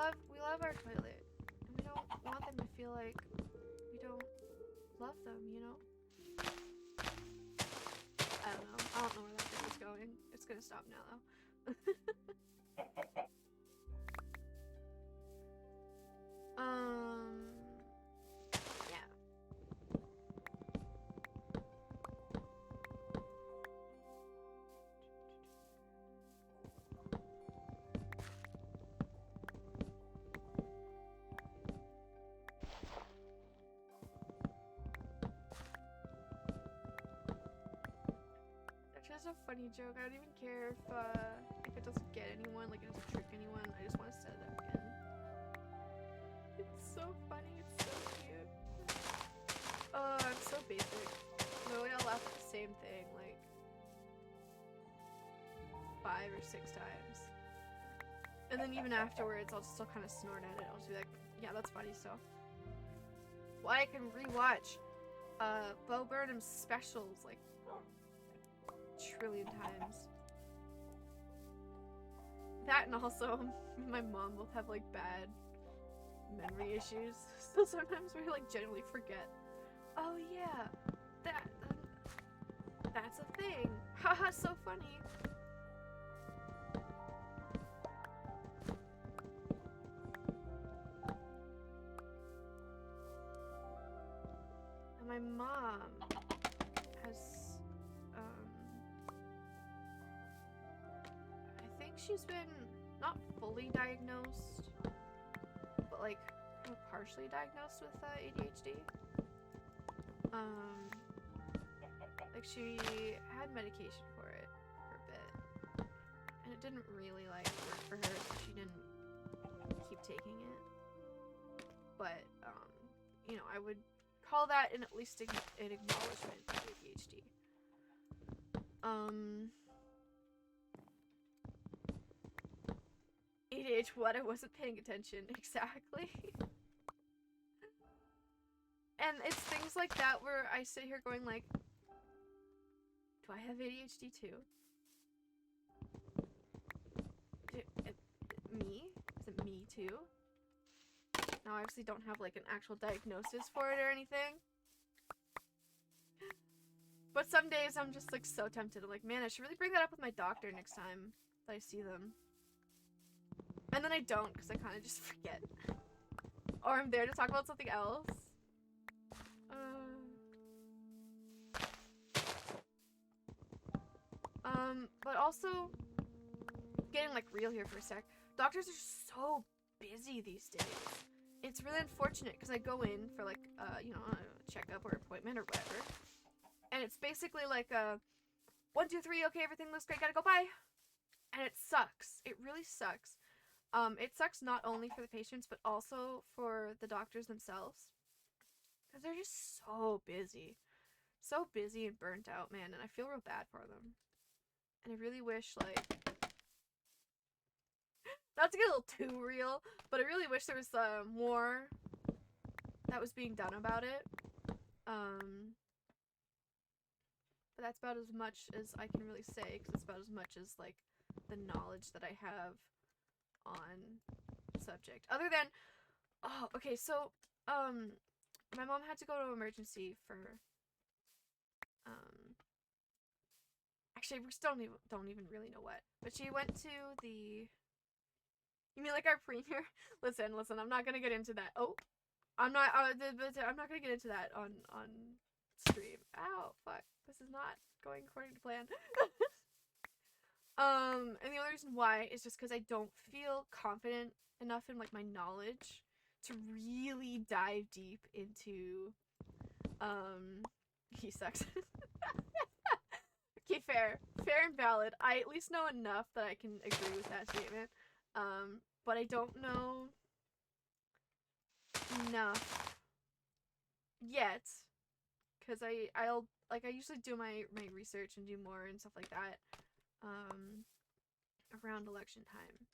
love our toilet. And we don't want them to feel like we don't love them, you know? I don't know. I don't know where that thing is going. It's gonna stop now, though. Yeah. That's just a funny joke. I don't even care if it doesn't get anyone, like it doesn't trick anyone. I just want to set it up again. It's so funny. It's so cute. Oh, I'm so basic. Literally, I'll laugh at the same thing like 5 or 6 times. And then even afterwards, I'll just still kind of snort at it. I'll just be like, yeah, that's funny stuff. Well, I can rewatch Bo Burnham's specials like a trillion times. That and also my mom both have like bad memory issues, so sometimes we like genuinely forget. Oh yeah, that's a thing. Haha, so funny. And my mom has I think she's been not fully diagnosed, but like partially diagnosed with ADHD. Like she had medication for it for a bit, and it didn't really like work for her, so she didn't keep taking it. But, you know, I would call that at least an acknowledgement of ADHD. ADHD, what? I wasn't paying attention. Exactly. And it's things like that where I sit here going like, do I have ADHD too? Me? Is it me too? Now I obviously don't have like an actual diagnosis for it or anything. But some days I'm just like so tempted. I'm like, man, I should really bring that up with my doctor next time that I see them. And then I don't because I kind of just forget. Or I'm there to talk about something else. But also, getting like real here for a sec, doctors are so busy these days. It's really unfortunate because I go in for like, you know, a checkup or appointment or whatever. And it's basically like a 1, 2, 3, okay, everything looks great, gotta go, bye. And it sucks. It really sucks. It sucks not only for the patients, but also for the doctors themselves. Because they're just so busy. So busy and burnt out, man. And I feel real bad for them. And I really wish, like... not to get a little too real, but I really wish there was more that was being done about it. But that's about as much as I can really say, because it's about as much as, like, the knowledge that I have on the subject. Other than, oh, okay, so, my mom had to go to emergency for, actually, we still don't even really know what, but she went to the, you mean like our premier? listen, I'm not gonna get into that. Oh, I'm not gonna get into that on stream. Ow, fuck. This is not going according to plan. And the only reason why is just because I don't feel confident enough in, like, my knowledge to really dive deep into, he sucks. Okay, fair and valid. I at least know enough that I can agree with that statement. But I don't know enough yet, because I'll like, I usually do my research and do more and stuff like that, around election time.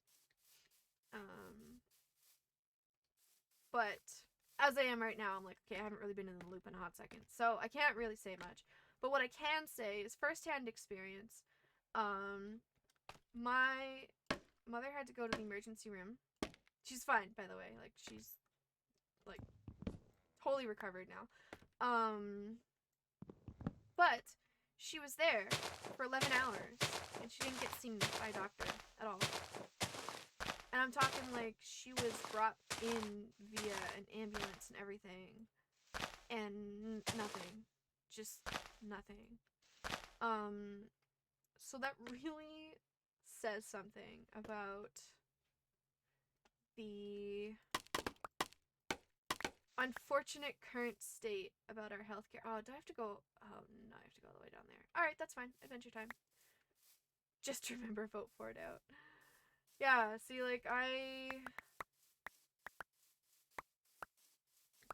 But as I am right now, I'm like, okay, I haven't really been in the loop in a hot second, so I can't really say much. But what I can say is firsthand experience. My mother had to go to the emergency room. She's fine, by the way. Like, she's, like, totally recovered now. But she was there for 11 hours, and she didn't get seen by a doctor at all. And I'm talking, like, she was brought in via an ambulance and everything, and nothing. Just nothing. So that really says something about the unfortunate current state about our healthcare. Oh, do I have to go? Oh, no, I have to go all the way down there. Alright, that's fine. Adventure time. Just remember, vote for it out. Yeah, see, like, I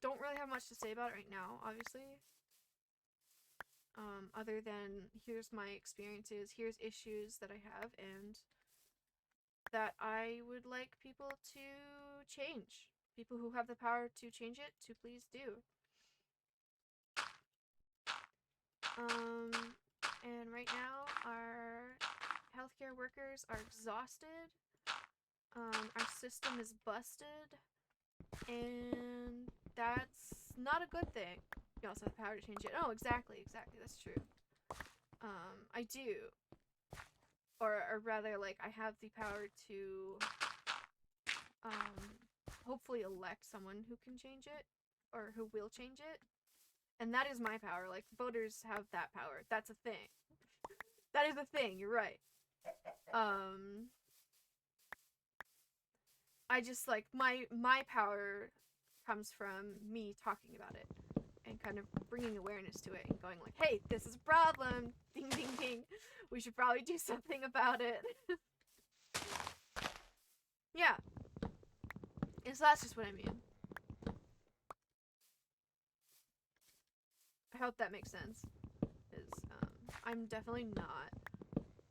don't really have much to say about it right now, obviously. Other than, here's my experiences, here's issues that I have, and that I would like people to change. People who have the power to change it, to please do. And right now, our healthcare workers are exhausted. Our system is busted. And that's not a good thing. You also have the power to change it. Oh, exactly, that's true. I do. Or rather, like, I have the power to, hopefully elect someone who can change it, or who will change it. And that is my power. Like, voters have that power. That's a thing. That is a thing, you're right. I just, like, my power comes from me talking about it. And kind of bringing awareness to it and going like, hey, this is a problem. Ding, ding, ding. We should probably do something about it. Yeah. So that's just what I mean. I hope that makes sense. Because I'm definitely not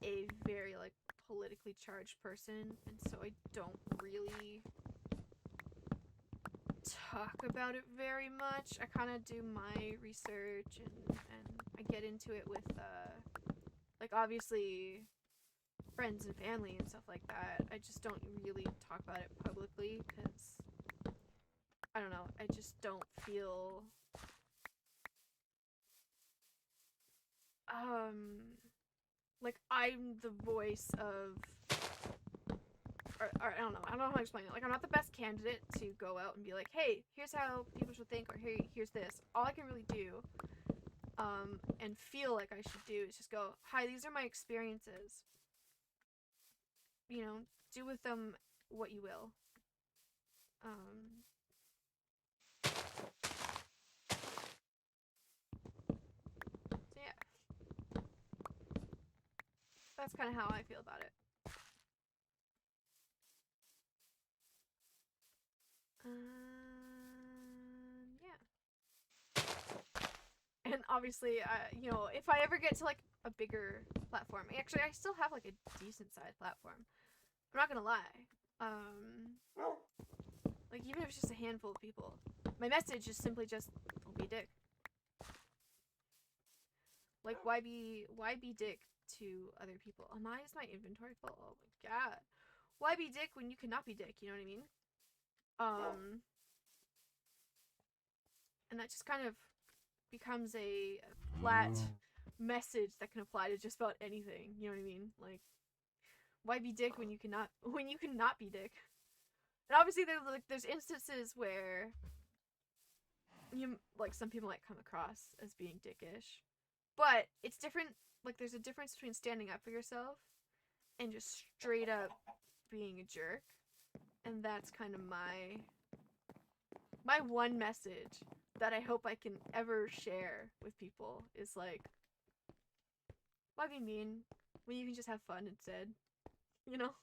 a very like politically charged person, and so I don't really talk about it very much. I kind of do my research and I get into it with like obviously friends and family and stuff like that. I just don't really talk about it publicly because I don't know, I just don't feel like I'm the voice of or I don't know how to explain it. Like I'm not the best candidate to go out and be like, hey, here's how people should think, or hey, here's this. All I can really do and feel like I should do is just go, hi, these are my experiences. You know, do with them what you will. So yeah, that's kind of how I feel about it. Yeah. And obviously, you know, if I ever get to like a bigger platform, actually, I still have like a decent sized platform. I'm not gonna lie. Like even if it's just a handful of people, my message is simply just, don't be a dick. Like why be dick to other people? Oh, is my inventory full? Oh my god. Why be dick when you cannot be dick? You know what I mean? And that just kind of becomes a flat message that can apply to just about anything. You know what I mean? Like, why be dick when you cannot be dick? And obviously, there's instances where you like some people might come across as being dickish, but it's different. Like, there's a difference between standing up for yourself and just straight up being a jerk, and that's kind of my one message that I hope I can ever share with people is like, why be mean when you can just have fun instead? You know?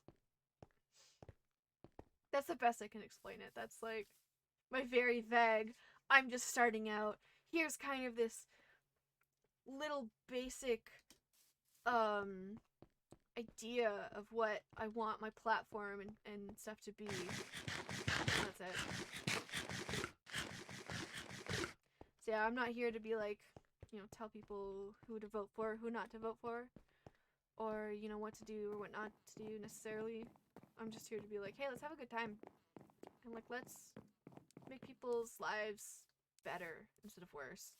That's the best I can explain it. That's like my very vague, I'm just starting out. Here's kind of this little basic idea of what I want my platform and stuff to be. That's it. So yeah, I'm not here to be like, you know, tell people who to vote for, who not to vote for, or, you know, what to do or what not to do necessarily. I'm just here to be like, hey, let's have a good time. And like, let's make people's lives better instead of worse.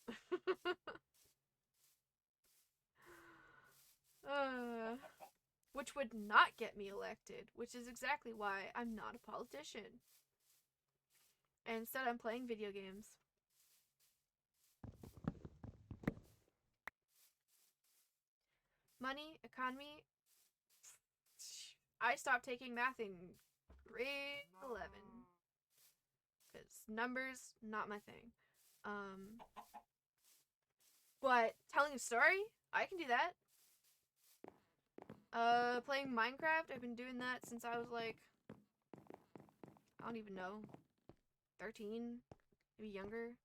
Which would not get me elected, which is exactly why I'm not a politician. And instead, I'm playing video games. Money, economy. I stopped taking math in grade 11. Because numbers, not my thing. But telling a story, I can do that. Playing Minecraft, I've been doing that since I was like, I don't even know, 13, maybe younger.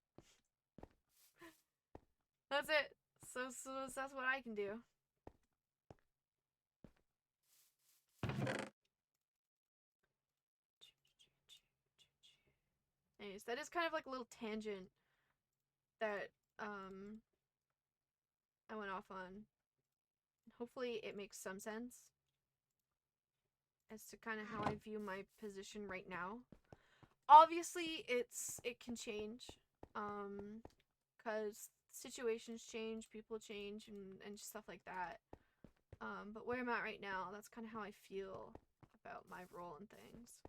That's it. So that's what I can do. Anyways, that is kind of like a little tangent that I went off on. Hopefully it makes some sense as to kind of how I view my position right now. Obviously, it can change, because situations change, people change, and stuff like that. But where I'm at right now, that's kind of how I feel about my role in things.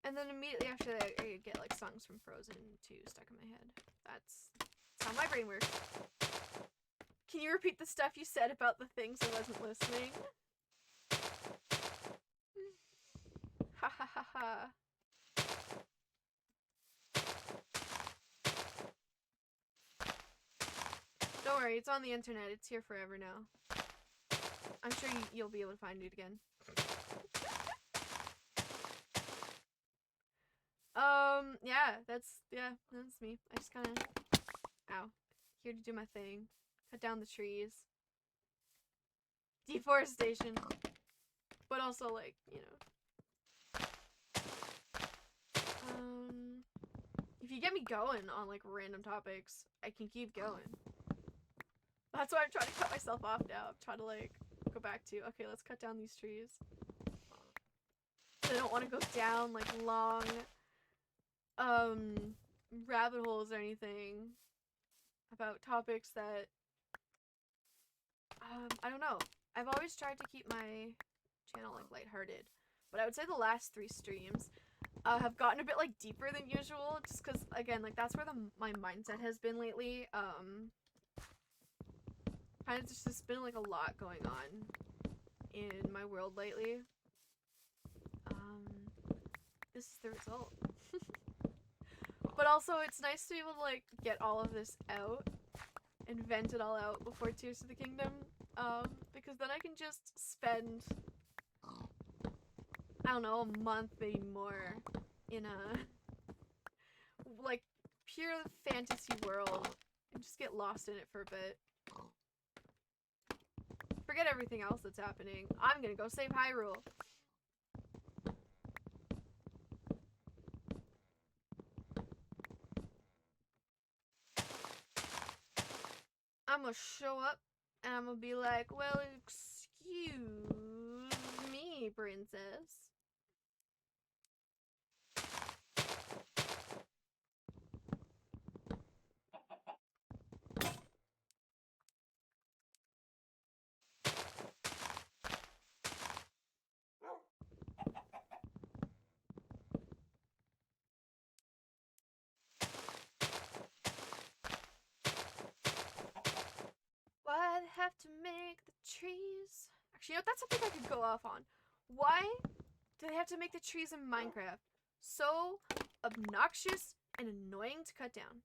And then immediately after that, I get like songs from Frozen 2 stuck in my head. That's That's how my brain works. Can you repeat the stuff you said about the things I wasn't listening? Ha ha ha ha. Don't worry, it's on the internet. It's here forever now. I'm sure you'll be able to find it again. Yeah, that's me. I just kinda, ow, here to do my thing. Cut down the trees. Deforestation. But also, like, you know. If you get me going on, like, random topics, I can keep going. That's why I'm trying to cut myself off now. I'm trying to, like, go back to, okay, let's cut down these trees. I don't want to go down, like, long, rabbit holes or anything about topics that, I don't know. I've always tried to keep my channel, like, lighthearted. But I would say the last 3 streams have gotten a bit, like, deeper than usual. Just because, again, like, that's where my mindset has been lately. Kind of just been, like, a lot going on in my world lately. This is the result. But also, it's nice to be able to, like, get all of this out and vent it all out before Tears of the Kingdom. Because then I can just spend, I don't know, a month, maybe more, in a, like, pure fantasy world and just get lost in it for a bit. Forget everything else that's happening. I'm gonna go save Hyrule. I'm gonna show up and I'm gonna be like, well, excuse me, princess. Why'd they have to make the trees? Actually, you know, that's something I could go off on. Why do they have to make the trees in Minecraft so obnoxious and annoying to cut down?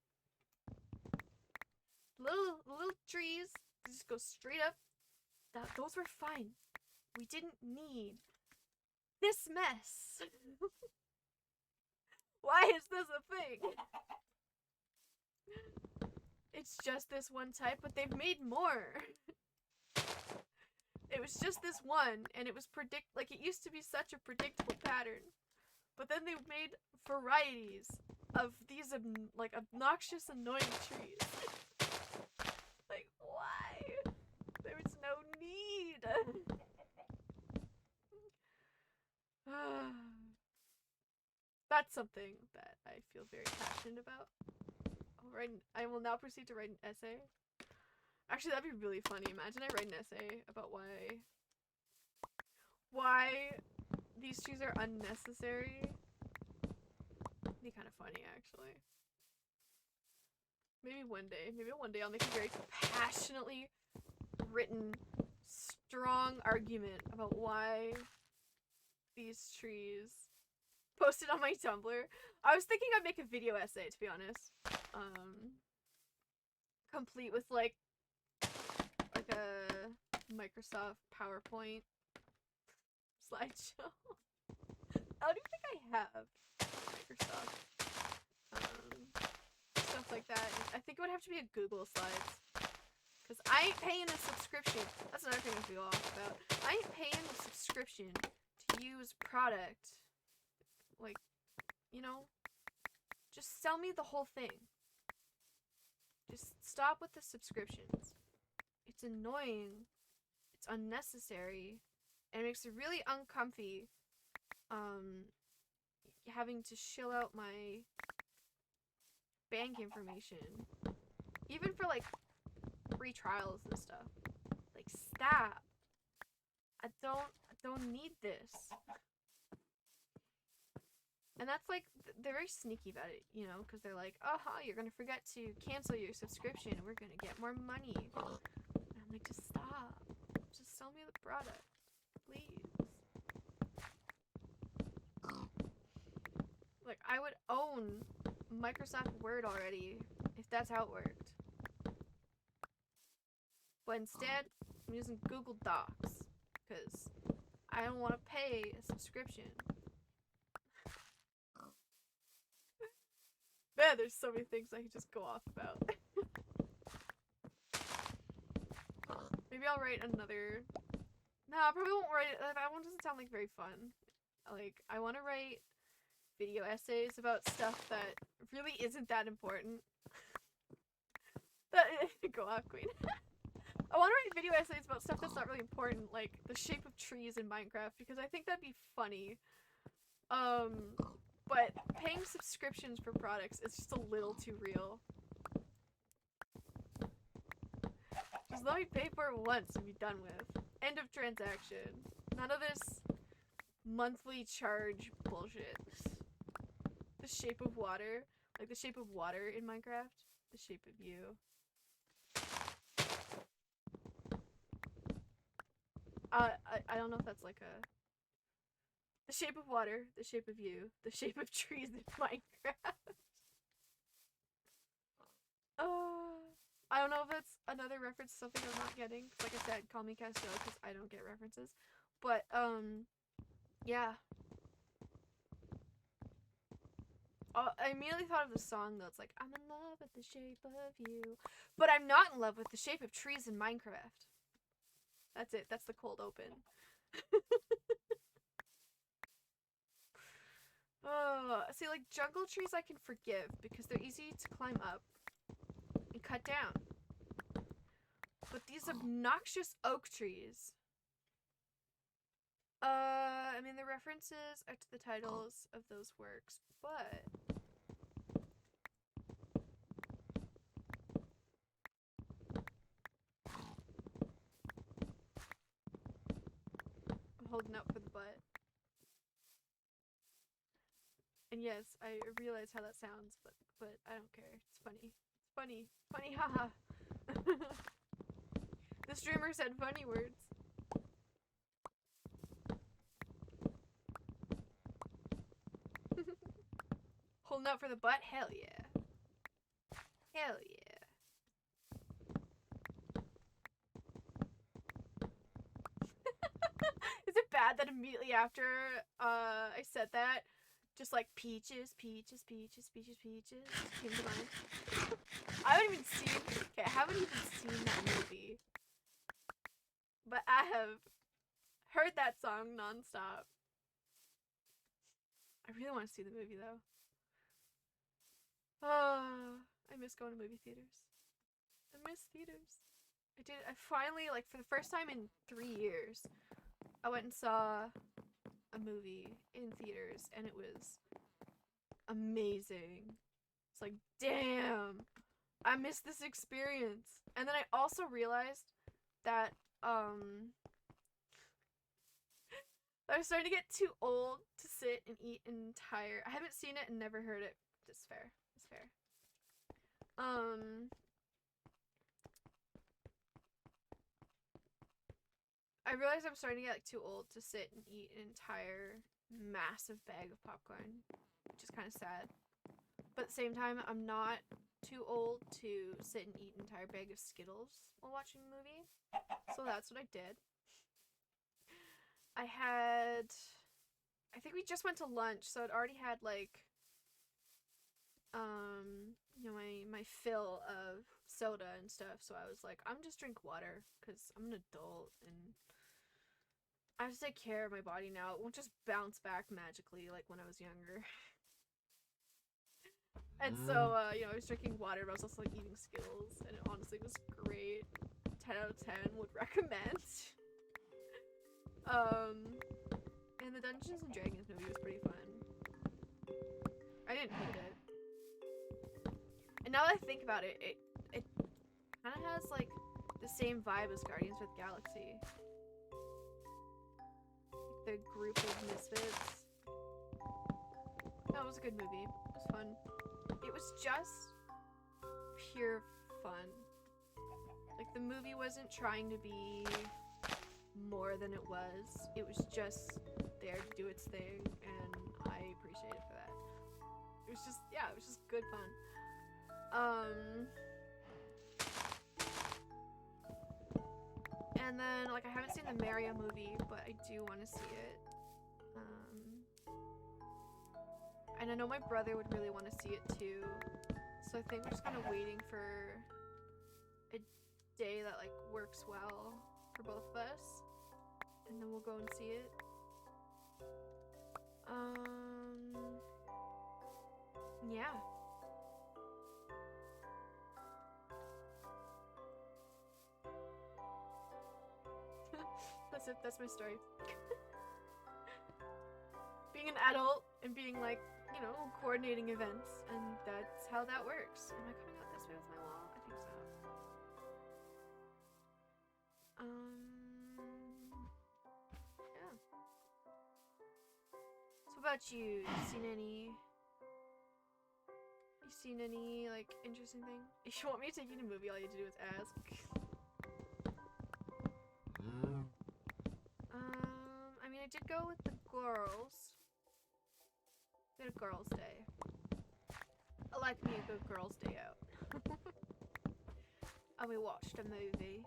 Little trees just go straight up. Those were fine. We didn't need this mess. Why is this a thing? It's just this one type, but they've made more. It was just this one, and it was like, it used to be such a predictable pattern. But then they've made varieties of these, like, obnoxious, annoying trees. Like, why? There was no need. That's something that I feel very passionate about. I will now proceed to write an essay. Actually, that'd be really funny. Imagine I write an essay about why these trees are unnecessary. It'd be kind of funny, actually. Maybe one day I'll make a very passionately written, strong argument about why these trees. Posted on my Tumblr. I was thinking I'd make a video essay, to be honest. Complete with, like a Microsoft PowerPoint slideshow. I don't even think I have Microsoft. Stuff like that. I think it would have to be a Google Slides. Because I ain't paying a subscription. That's another thing I feel off about. I ain't paying a subscription to use product. Like, you know, just sell me the whole thing. Just stop with the subscriptions. It's annoying. It's unnecessary. And it makes it really uncomfy, having to shill out my bank information. Even for, like, free trials and stuff. Like, stop. I don't need this. And that's like, they're very sneaky about it, you know, because they're like, oh, you're gonna forget to cancel your subscription and we're gonna get more money. And I'm like, just stop. Just sell me the product, please. Like, I would own Microsoft Word already if that's how it worked. But instead, I'm using Google Docs because I don't want to pay a subscription. Man, there's so many things I could just go off about. Maybe I'll write another... No, I probably won't write it. That one doesn't sound like very fun. Like, I want to write video essays about stuff that really isn't that important. Go off, Queen. I want to write video essays about stuff that's not really important, like the shape of trees in Minecraft, because I think that'd be funny. But paying subscriptions for products is just a little too real. Just let me pay for it once and be done with. End of transaction. None of this monthly charge bullshit. The shape of water. Like the shape of water in Minecraft. The shape of you. I don't know if that's like a... The shape of water, the shape of you, the shape of trees in Minecraft. I don't know if that's another reference to something I'm not getting. Like I said, call me Castillo because I don't get references. But, yeah. I immediately thought of the song though. It's like, I'm in love with the shape of you. But I'm not in love with the shape of trees in Minecraft. That's it. That's the cold open. See, like, jungle trees I can forgive because they're easy to climb up and cut down. But these obnoxious oak trees. I mean, the references are to the titles of those works, but... I'm holding out for the butt. And yes, I realize how that sounds, but I don't care. It's funny. It's funny. Funny, haha. The streamer said funny words. Holding out for the butt? Hell yeah. Hell yeah. Is it bad that immediately after I said that, just like peaches came to mind? I haven't even seen that movie. But I have heard that song nonstop. I really want to see the movie though. Oh, I miss going to movie theaters. I miss theaters. I finally, like, for the first time in 3 years, I went and saw a movie in theaters, and it was amazing. It's like, damn, I miss this experience. And then I also realized that, I was starting to get too old to sit and eat an entire... I haven't seen it and never heard it. It's fair. It's fair. I realized I'm starting to get, like, too old to sit and eat an entire massive bag of popcorn, which is kind of sad. But at the same time, I'm not too old to sit and eat an entire bag of Skittles while watching a movie. So that's what I did. I think we just went to lunch, so I'd already had, like, you know, my fill of soda and stuff, so I was like, I'm just drink water, because I'm an adult, and I have to take care of my body now. It won't just bounce back magically like when I was younger. And so, you know, I was drinking water, but I was also, like, eating Skittles, and it honestly was great. 10 out of 10 would recommend. And the Dungeons and Dragons movie was pretty fun. I didn't hate it. And now that I think about it, it kind of has, like, the same vibe as Guardians of the Galaxy. Like, the group of misfits. it was a good movie. It was fun. It was just pure fun. Like, the movie wasn't trying to be more than it was. It was just there to do its thing, and I appreciate it for that. It was just, yeah, it was just good fun. And then, like, I haven't seen the Mario movie, but I do want to see it. And I know my brother would really want to see it too. So I think we're just kind of waiting for a day that, like, works well for both of us. And then we'll go and see it. Yeah. That's it. That's my story. Being an adult and being, like, you know, coordinating events, and that's how that works. Am I coming out this way with my wall? I think so. Yeah. So what about you? You seen any, like, interesting thing? If you want me to take you to a movie, all you have to do is ask. I mean, I did go with the girls. We had a girls' day. I like me a good girls' day out. And we watched a movie.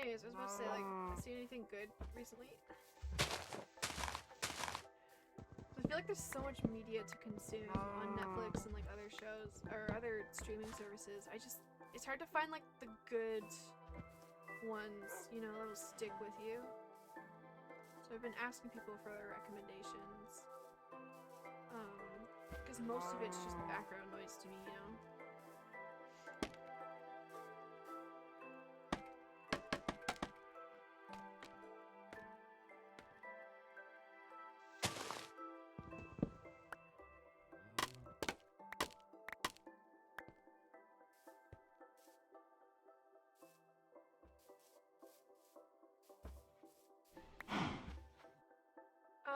Anyways, I was about to say, like, see anything good recently? I feel like there's so much media to consume on Netflix and, like, other shows or other streaming services. It's hard to find, like, the good ones, you know, that'll stick with you. So I've been asking people for their recommendations. Because most of it's just background noise to me, you know?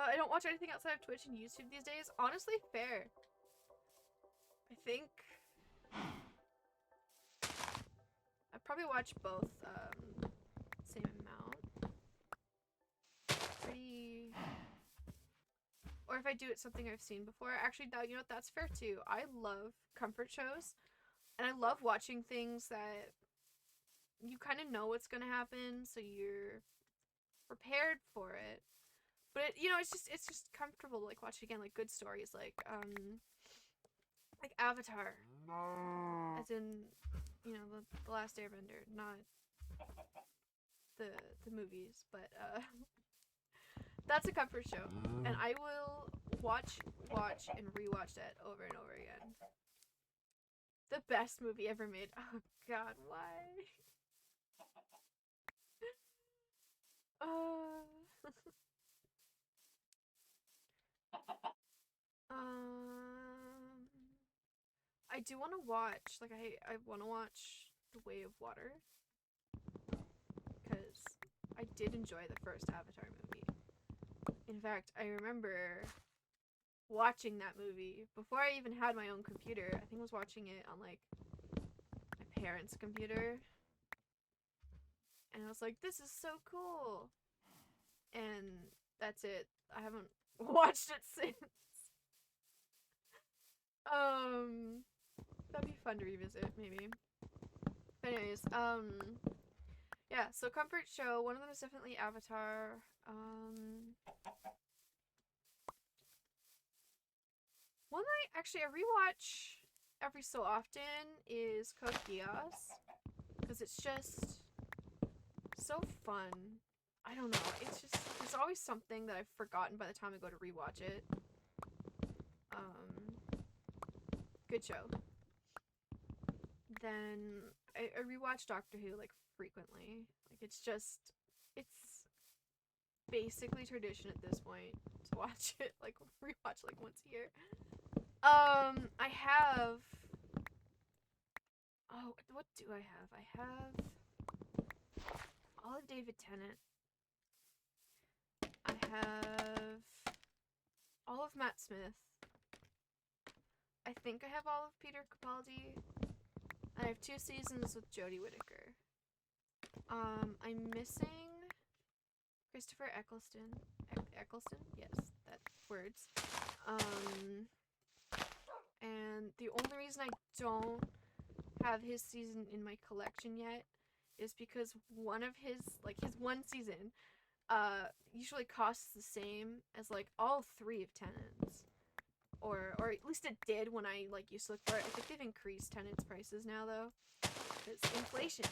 I don't watch anything outside of Twitch and YouTube these days. Honestly, fair. I think I probably watch both, same amount. Or if I do it something I've seen before. Actually, no, you know what? That's fair too. I love comfort shows, and I love watching things that you kind of know what's gonna happen, so you're prepared for it. But it, you know, it's just comfortable to, like, watch again, like, good stories, like Avatar, as in, you know, the Last Airbender, not the movies, but that's a comfort show, and I will watch and rewatch that over and over again. The best movie ever made. Oh God, why? I do want to watch, like, I want to watch The Way of Water, because I did enjoy the first Avatar movie. In fact, I remember watching that movie before I even had my own computer. I think I was watching it on, like, my parents' computer, and I was like, this is so cool, and that's it. I haven't watched it since. That'd be fun to revisit, maybe. But anyways, yeah, so comfort show, one of them is definitely Avatar. One that I rewatch every so often is Code Geass, because it's just so fun. I don't know, it's just, there's always something that I've forgotten by the time I go to rewatch it. Good show. Then I rewatch Doctor Who, like, frequently. Like, it's basically tradition at this point to watch it, like, rewatch, like, once a year. I have, oh, what do I have? I have all of David Tennant. I have all of Matt Smith. I think I have all of Peter Capaldi. I have 2 seasons with Jodie Whittaker. I'm missing Christopher Eccleston. Eccleston? Yes, that words. And the only reason I don't have his season in my collection yet is because one of his, like, his one season, usually costs the same as, like, all 3 of Tenant's. Or at least it did when I, like, used to look for it. I think they've increased Tenant's prices now, though. It's inflation.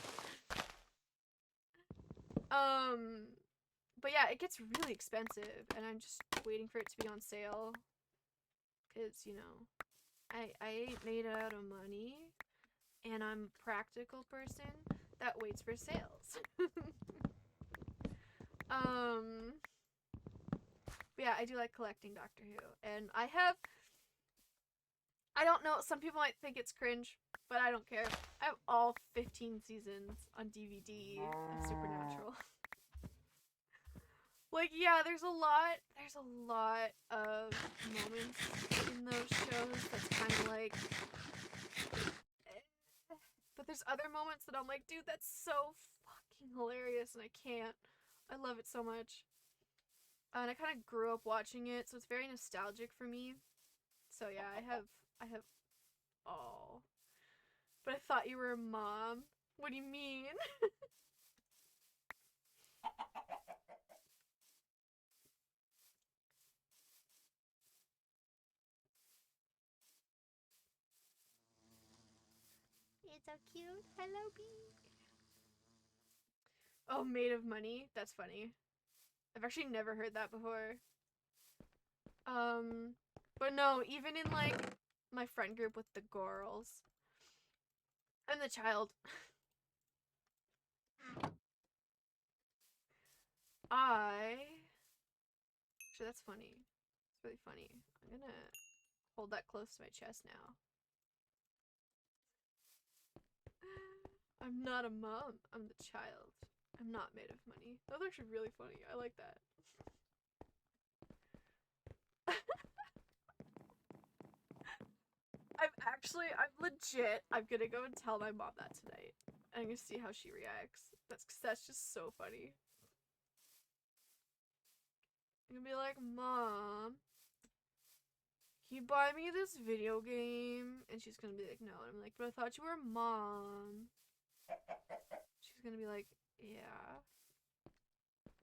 But yeah, it gets really expensive, and I'm just waiting for it to be on sale. Cause, you know, I ain't made out of money, and I'm a practical person that waits for sales. But yeah, I do like collecting Doctor Who, and I don't know, some people might think it's cringe, but I don't care. I have all 15 seasons on DVD of Supernatural. Like, yeah, there's a lot of moments in those shows that's kind of like, but there's other moments that I'm like, dude, that's so fucking hilarious, and I can't. I love it so much. And I kind of grew up watching it, so it's very nostalgic for me. So yeah, I have all. But I thought you were a mom. What do you mean? It's so cute. Hello, bee. Oh, made of money? That's funny. I've actually never heard that before. But no, even in, like, my friend group with the girls, I'm the child. Actually, that's funny. It's really funny. I'm gonna hold that close to my chest now. I'm not a mom. I'm the child. I'm not made of money. That's actually really funny. I like that. I'm gonna go and tell my mom that tonight. I'm gonna see how she reacts. That's just so funny. I'm gonna be like, Mom, can you buy me this video game? And she's gonna be like, no. And I'm like, but I thought you were a mom. She's gonna be like, yeah.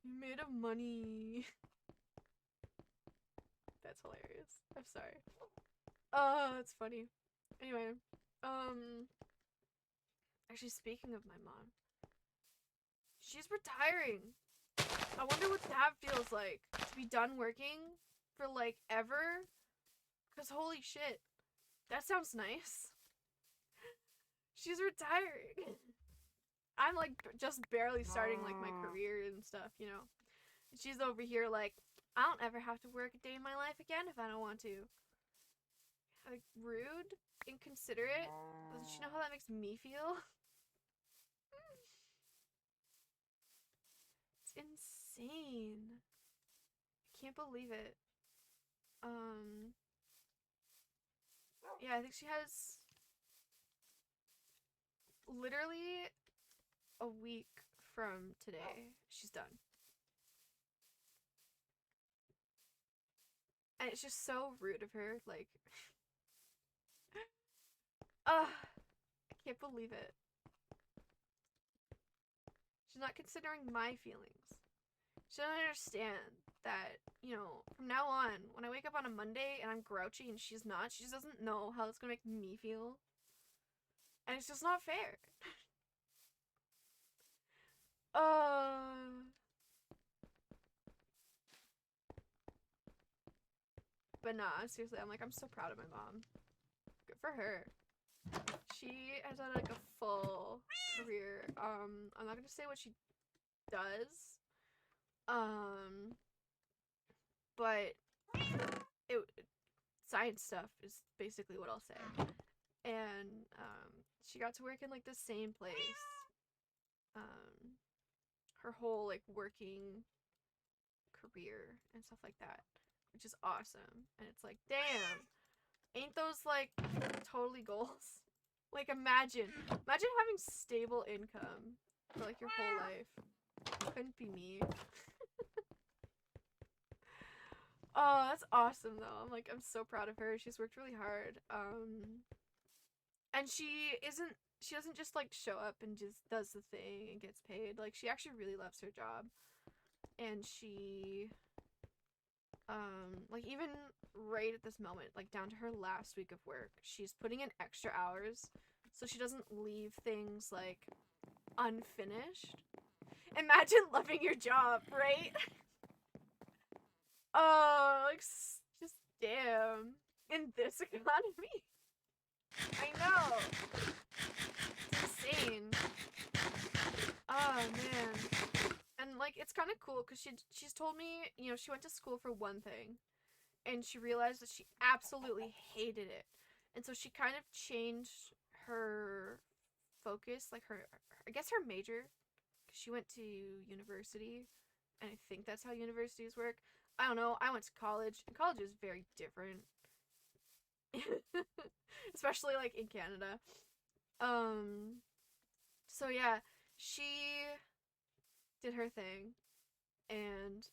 You made of money. That's hilarious. I'm sorry. It's funny. Anyway, actually, speaking of my mom, she's retiring. I wonder what that feels like, to be done working for, like, ever. Cause holy shit, that sounds nice. She's retiring. I'm, like, just barely starting, like, my career and stuff, you know. And she's over here like, I don't ever have to work a day in my life again if I don't want to. Like, rude, inconsiderate. Doesn't she know how that makes me feel? It's insane. I can't believe it. Yeah, I think she has literally a week from today. She's done. And it's just so rude of her, like, I can't believe it. She's not considering my feelings. She doesn't understand that, you know, from now on, when I wake up on a Monday and I'm grouchy and she's not, she just doesn't know how it's gonna make me feel. And it's just not fair. But nah, seriously, I'm like, I'm so proud of my mom. Good for her. She has had, like, a full career. I'm not gonna say what she does. But science stuff is basically what I'll say. And, she got to work in, like, the same place. Her whole, like, working career and stuff like that. which is awesome. And it's like, damn, ain't those like totally goals? Like imagine having stable income for like your whole life. Couldn't be me. Oh, that's awesome though. I'm so proud of her. She's worked really hard. And she doesn't just like show up and just does the thing and gets paid. Like she actually really loves her job. And she like even right at this moment, like down to her last week of work, she's putting in extra hours so she doesn't leave things like unfinished. Imagine loving your job, right? Oh, like just damn. In this economy. I know. It's insane. Oh man. And like it's kind of cool because she's told me, you know, she went to school for one thing and she realized that she absolutely hated it. And so she kind of changed her focus, like her I guess her major, cuz she went to university and I think that's how universities work. I don't know. I went to college and college is very different. Especially like in Canada. So yeah, she did her thing and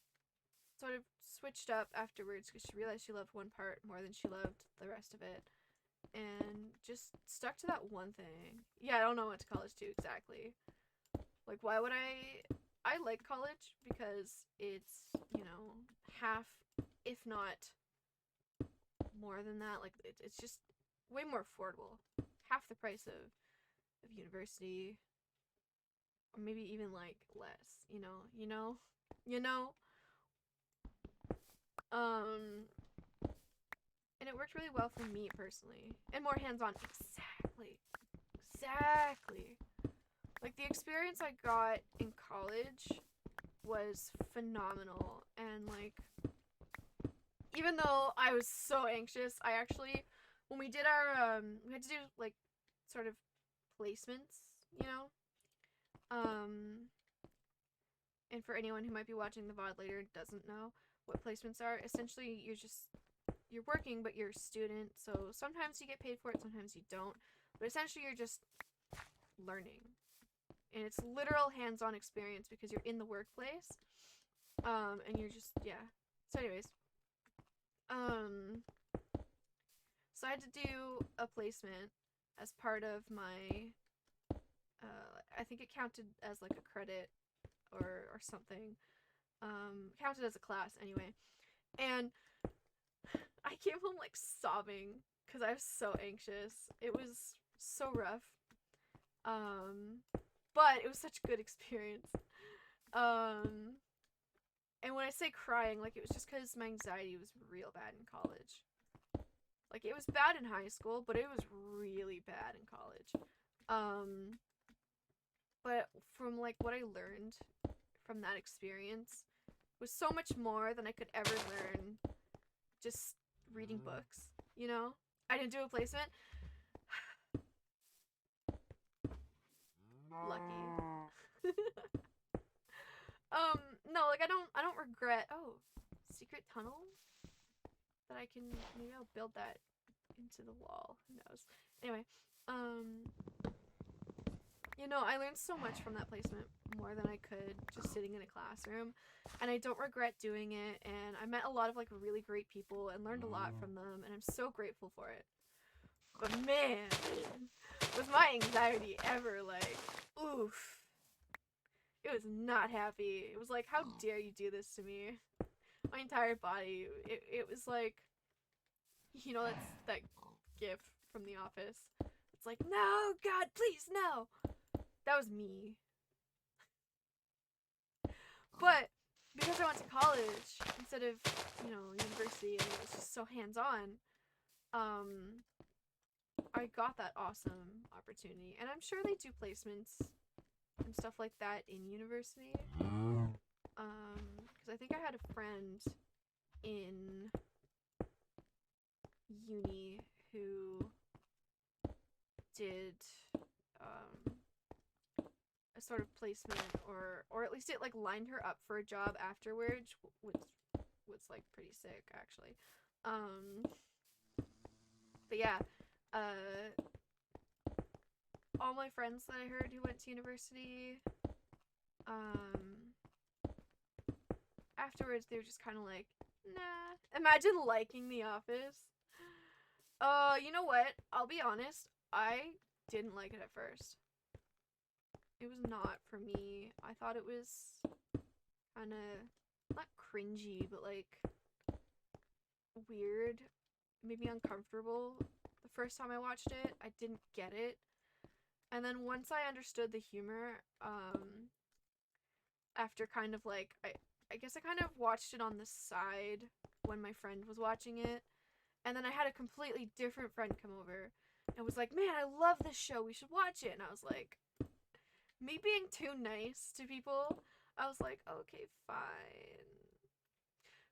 sort of switched up afterwards because she realized she loved one part more than she loved the rest of it and just stuck to that one thing. Yeah, I don't know what to college to exactly. Like why would I like college because it's, you know, half if not more than that. Like it's just way more affordable. Half the price of university or maybe even like less, you know um and it worked really well for me personally and more hands-on. Exactly. Like the experience I got in college was phenomenal and like even though I was so anxious, I actually when we did our we had to do like sort of placements, you know. And for anyone who might be watching the VOD later and doesn't know what placements are, essentially you're working but you're a student, so sometimes you get paid for it, sometimes you don't. But essentially you're just learning. And it's literal hands-on experience because you're in the workplace. And you're just So anyways. So I had to do a placement as part of my I think it counted as like a credit or something. Counted as a class anyway. And I came home like sobbing because I was so anxious. It was so rough. But it was such a good experience. And when I say crying, like it was just because my anxiety was real bad in college. Like it was bad in high school, but it was really bad in college. But from like what I learned from that experience was so much more than I could ever learn just reading books, you know? I didn't do a placement. Lucky. No, like I don't regret. Oh, secret tunnel that I can maybe I'll build that into the wall. Who knows? Anyway, you know, I learned so much from that placement, more than I could just sitting in a classroom, and I don't regret doing it, and I met a lot of like really great people and learned a lot from them, and I'm so grateful for it. But man, was my anxiety ever like, oof. It was not happy. It was like, how dare you do this to me? My entire body, it was like, you know, that's that gif from The Office. It's like, no, God, please, no. That was me. But because I went to college instead of, you know, university, and it was just so hands-on, I got that awesome opportunity. And I'm sure they do placements and stuff like that in university. Because I think I had a friend in uni who did a sort of placement, or at least it like lined her up for a job afterwards, was like pretty sick actually. But yeah, all my friends that I heard who went to university, afterwards they were just kind of like, nah. Imagine liking The Office. You know what? I'll be honest. I didn't like it at first. It was not for me. I thought it was kind of not cringy, but like weird, maybe uncomfortable. The first time I watched it, I didn't get it. And then once I understood the humor, after kind of like I guess I kind of watched it on the side when my friend was watching it. And then I had a completely different friend come over and was like, "Man, I love this show. We should watch it." And I was like, me being too nice to people, I was like, "Okay, fine."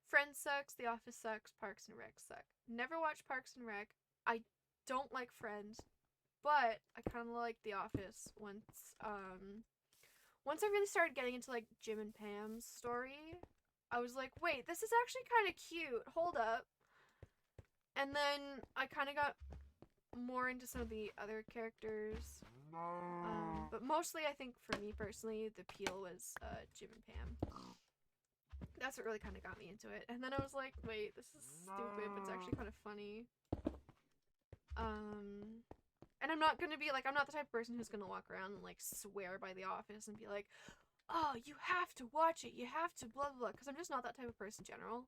Friends sucks, The Office sucks, Parks and Rec suck. Never watched Parks and Rec. I don't like Friends, but I kind of like The Office once I really started getting into like Jim and Pam's story. I was like, "Wait, this is actually kind of cute. Hold up." And then I kind of got more into some of the other characters. But mostly, I think for me personally, the appeal was Jim and Pam. That's what really kind of got me into it. And then I was like, wait, this is stupid, but it's actually kind of funny. And I'm not gonna be like, I'm not the type of person who's gonna walk around and like swear by The Office and be like, "Oh, you have to watch it, you have to blah blah," because I'm just not that type of person in general.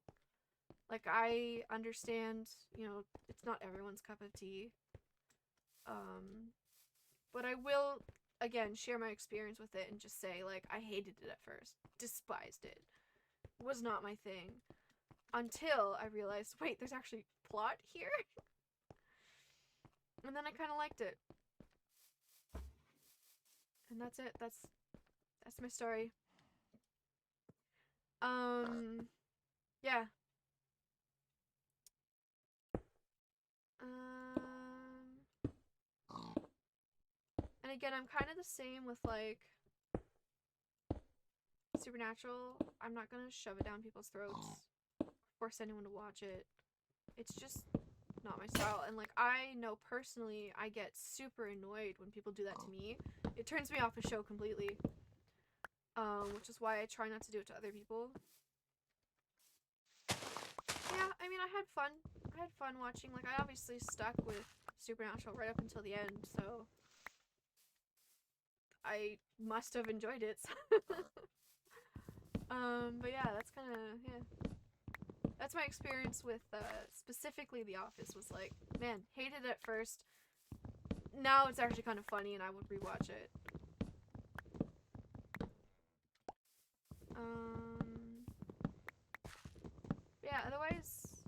Like, I understand, you know, it's not everyone's cup of tea. But I will, again, share my experience with it and just say, like, I hated it at first. Despised it. Was not my thing. Until I realized, wait, there's actually plot here? And then I kind of liked it. And that's it. That's my story. Yeah. And again, I'm kind of the same with, like, Supernatural. I'm not gonna shove it down people's throats. Force anyone to watch it. It's just not my style. And, like, I know personally I get super annoyed when people do that to me. It turns me off a show completely. Which is why I try not to do it to other people. Yeah, I mean, I had fun. I had fun watching. Like, I obviously stuck with Supernatural right up until the end, so I must have enjoyed it. But yeah, that's kind of, yeah. That's my experience with, specifically The Office, was like, man, hated it at first. Now it's actually kind of funny and I would rewatch it. Yeah, otherwise,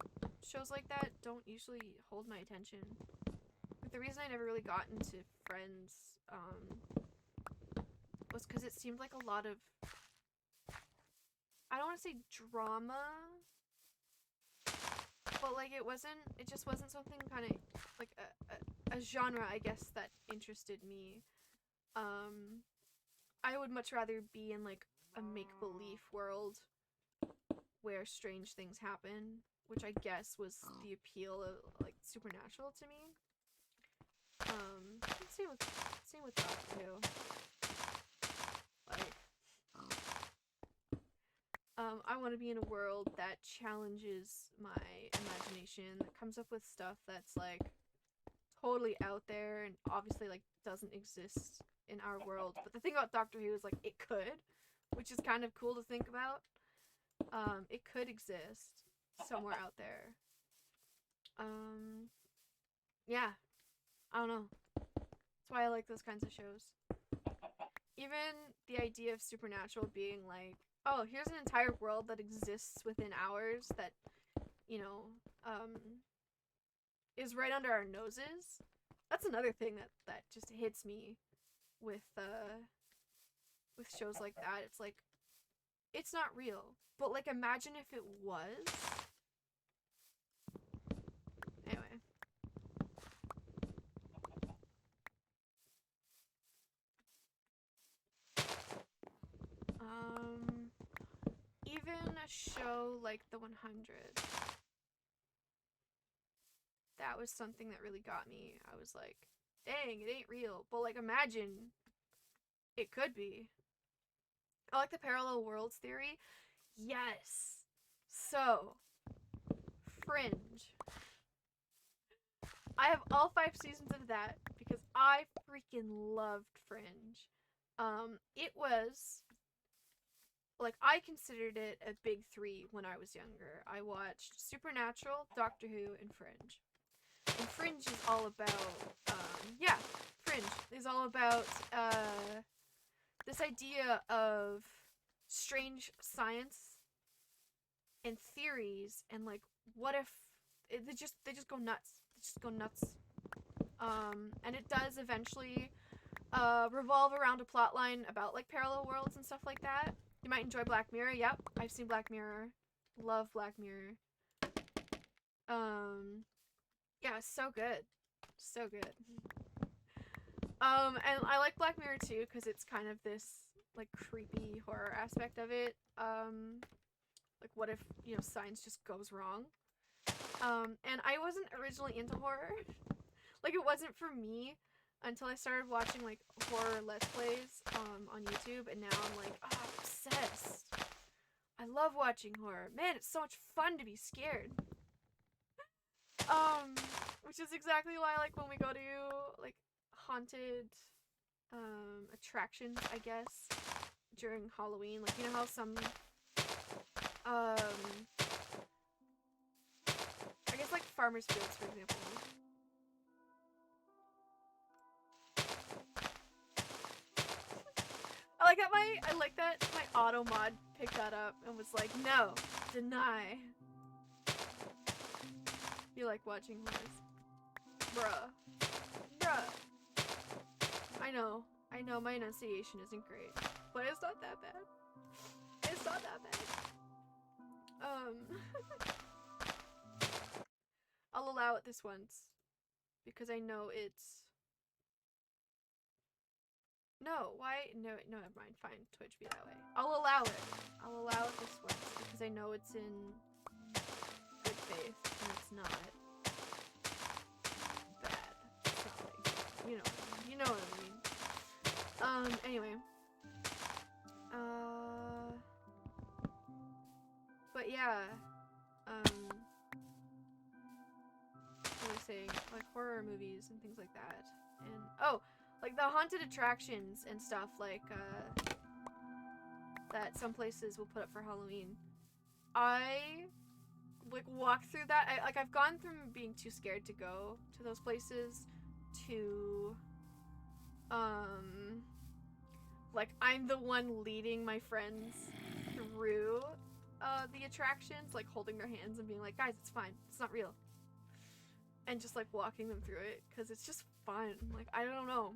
shows like that don't usually hold my attention. Like, the reason I never really got into Friends, was because it seemed like a lot of, I don't want to say drama, but like it just wasn't something kind of like a genre, I guess, that interested me. I would much rather be in like a make-believe world where strange things happen, which I guess was the appeal of like Supernatural to me. Same with that too. Like, I want to be in a world that challenges my imagination, that comes up with stuff that's like totally out there and obviously like doesn't exist in our world. But the thing about Doctor Who is like it could, which is kind of cool to think about. It could exist somewhere out there. Yeah, I don't know. That's why I like those kinds of shows. Even the idea of Supernatural being like, oh, here's an entire world that exists within ours that, you know, is right under our noses. That's another thing that just hits me with shows like that. It's like, it's not real, but like imagine if it was. Anyway. Even a show like the 100. That was something that really got me. I was like, dang, it ain't real. But like, imagine it could be. I like the parallel worlds theory. Yes. So, Fringe. I have all 5 seasons of that because I freaking loved Fringe. It was like, I considered it a big 3 when I was younger. I watched Supernatural, Doctor Who, and Fringe. And Fringe is all about, Fringe is all about, this idea of strange science and theories, and like, what if they just go nuts. They just go nuts. And it does eventually revolve around a plot line about like parallel worlds and stuff like that. You might enjoy Black Mirror. Yep, I've seen Black Mirror. Love Black Mirror. Yeah, so good. So good. And I like Black Mirror too because it's kind of this like creepy horror aspect of it. Like, what if, you know, science just goes wrong? And I wasn't originally into horror. Like, it wasn't for me until I started watching like horror let's plays on YouTube, and now I'm like, oh, I'm obsessed. I love watching horror. Man, it's so much fun to be scared. Which is exactly why, like, when we go to like haunted attractions, I guess, during Halloween, like, you know how some I guess like Farmer's Fields, for example. I like that my auto mod picked that up and was like, no, deny. You like watching horrors. Bruh. I know, my enunciation isn't great, but it's not that bad. It's not that bad. I'll allow it this once, because I know it's... No, why? No, never mind. Fine, Twitch, be that way. I'll allow it. I'll allow it this once, because I know it's in good faith, and it's not bad. It's not like, you know what I mean. Anyway. But yeah, what was I saying? Like, horror movies and things like that. And, oh, like the haunted attractions and stuff, like, that some places will put up for Halloween. I, like, walk through that. I've gone from being too scared to go to those places to, like, I'm the one leading my friends through the attractions, like holding their hands and being like, guys, it's fine, it's not real, and just like walking them through it because it's just fun. Like, I don't know,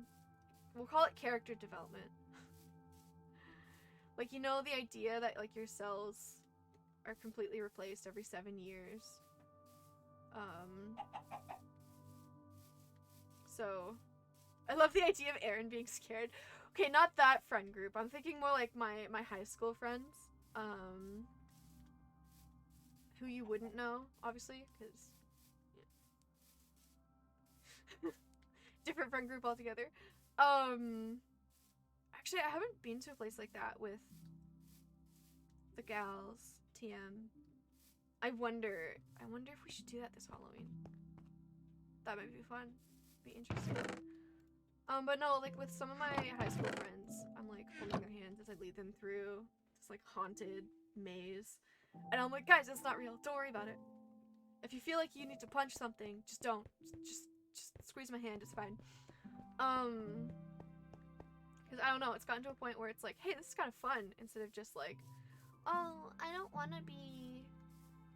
we'll call it character development. Like, you know, the idea that like your cells are completely replaced every 7 years. So I love the idea of Aaron being scared. Okay, not that friend group. I'm thinking more like my high school friends. Who you wouldn't know, obviously, because yeah. Different friend group altogether. Actually, I haven't been to a place like that with the gals. TM. I wonder if we should do that this Halloween. That might be fun. Be interesting. But no, like with some of my high school friends, I'm like holding their hands as I lead them through this like haunted maze. And I'm like, guys, it's not real. Don't worry about it. If you feel like you need to punch something, just don't. Just squeeze my hand, it's fine. Because I don't know, it's gotten to a point where it's like, hey, this is kind of fun, instead of just like, oh, I don't want to be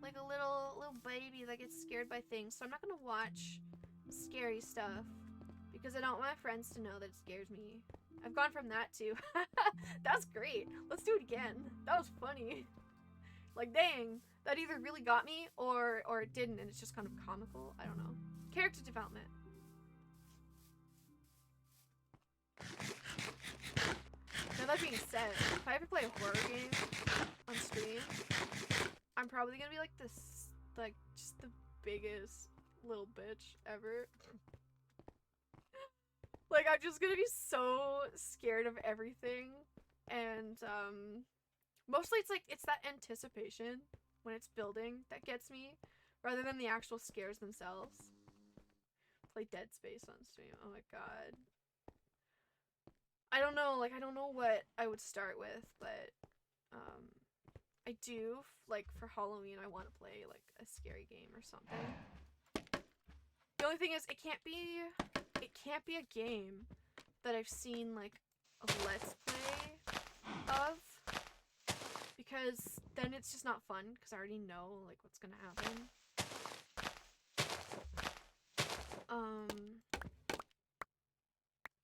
like a little baby that gets scared by things, so I'm not gonna watch scary stuff because I don't want my friends to know that it scares me. I've gone from that to that's great, let's do it again, that was funny. Like, dang, that either really got me or it didn't, and it's just kind of comical. I don't know. Character development. Now that being said, if I ever play a horror game on stream, I'm probably gonna be like this, like, just the biggest little bitch ever. Like, I'm just gonna be so scared of everything, and, mostly it's like, it's that anticipation when it's building that gets me, rather than the actual scares themselves. Play Dead Space on stream, oh my god. I don't know, like, I don't know what I would start with, but, I do, like, for Halloween, I want to play, like, a scary game or something. The only thing is, it can't be a game that I've seen, like, a Let's Play of, because then it's just not fun, because I already know, like, what's gonna happen.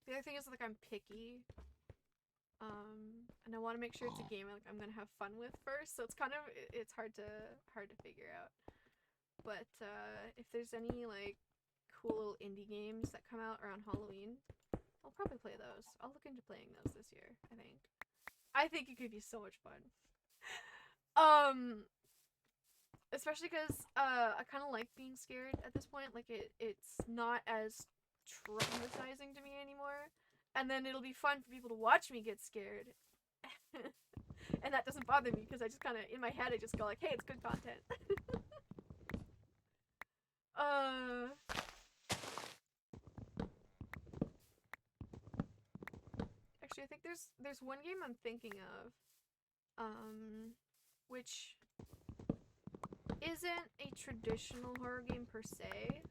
The other thing is, like, I'm picky. And I want to make sure it's a game like I'm gonna have fun with first, so it's kind of, it's hard to figure out. But if there's any like cool little indie games that come out around Halloween, I'll probably play those. I'll look into playing those this year, I think it could be so much fun. Especially because I kind of like being scared at this point. Like, it's not as traumatizing to me anymore. And then it'll be fun for people to watch me get scared. And that doesn't bother me, because I just kind of, in my head, I just go like, hey, it's good content. Actually, I think there's one game I'm thinking of, which isn't a traditional horror game per se.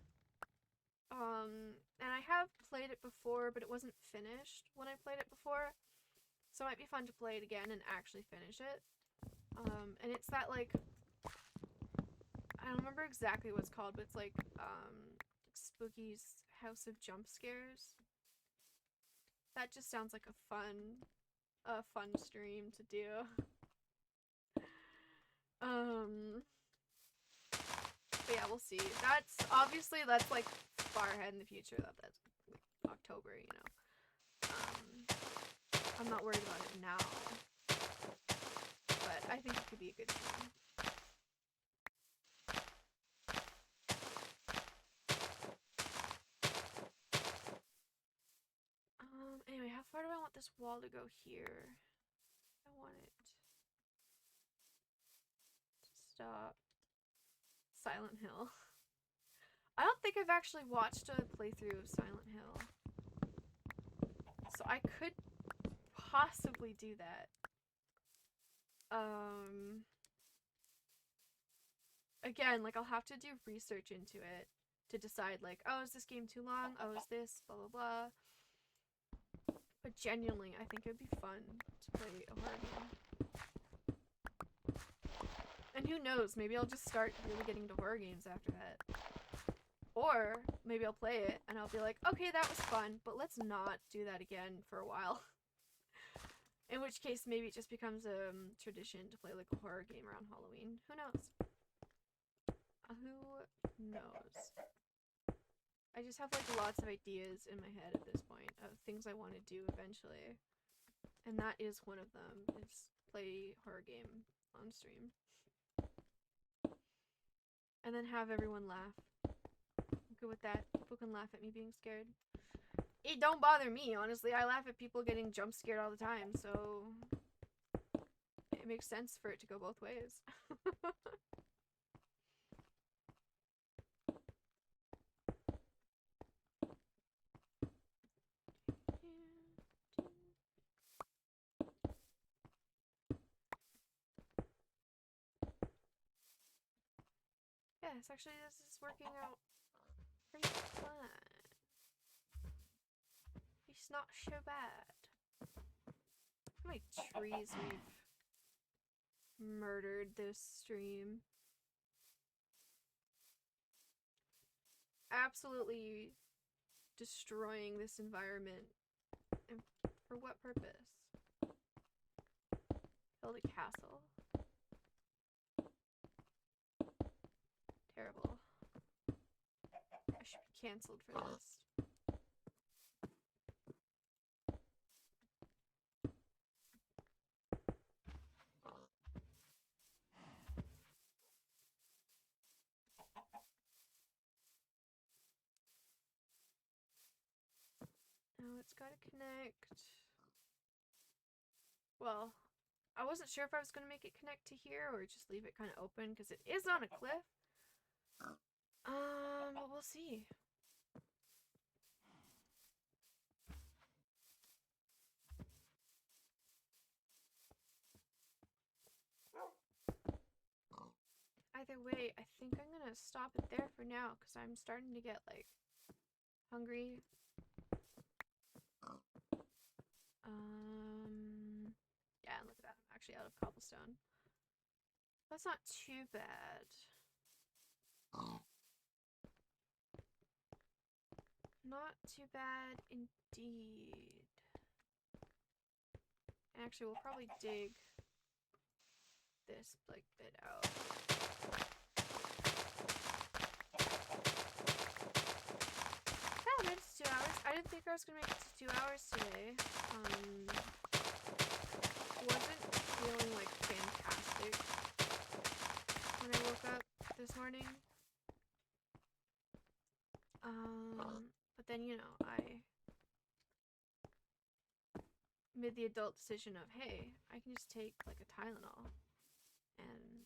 And I have played it before, but it wasn't finished when I played it before. So it might be fun to play it again and actually finish it. And it's that, like, I don't remember exactly what it's called, but it's like, Spooky's House of Jump Scares. That just sounds like a fun stream to do. But yeah, we'll see. That's like far ahead in the future. That's like October, you know. I'm not worried about it now, but I think it could be a good game. Anyway, how far do I want this wall to go here? I want it to stop. Silent Hill. I don't think I've actually watched a playthrough of Silent Hill, so I could possibly do that. Again, like, I'll have to do research into it to decide, like, oh, is this game too long? Oh, is this blah blah blah. But genuinely, I think it would be fun to play a horror game. And who knows, maybe I'll just start really getting into horror games after that. Or maybe I'll play it and I'll be like, okay, that was fun, but let's not do that again for a while. In which case, maybe it just becomes a tradition to play like a horror game around Halloween. Who knows? Who knows? I just have like lots of ideas in my head at this point of things I want to do eventually. And that is one of them, is play horror game on stream. And then have everyone laugh. I'm good with that. People can laugh at me being scared. It don't bother me, honestly. I laugh at people getting jump scared all the time, so it makes sense for it to go both ways. Yes, actually this is working out pretty fine. It's not so bad. How many trees we've murdered this stream. Absolutely destroying this environment. And for what purpose? Build a castle. Terrible. I should be cancelled for this. gotta connect. Well, I wasn't sure if I was gonna make it connect to here or just leave it kind of open because it is on a cliff. But we'll see. Either way, I think I'm gonna stop it there for now because I'm starting to get like hungry. Yeah, and look at that. I'm actually out of cobblestone. That's not too bad. Not too bad indeed. Actually, we'll probably dig this like bit out. Yeah, I made it to 2 hours. I didn't think I was gonna make it to 2 hours today. Wasn't feeling like fantastic when I woke up this morning. But then, you know, I made the adult decision of, hey, I can just take like a Tylenol, and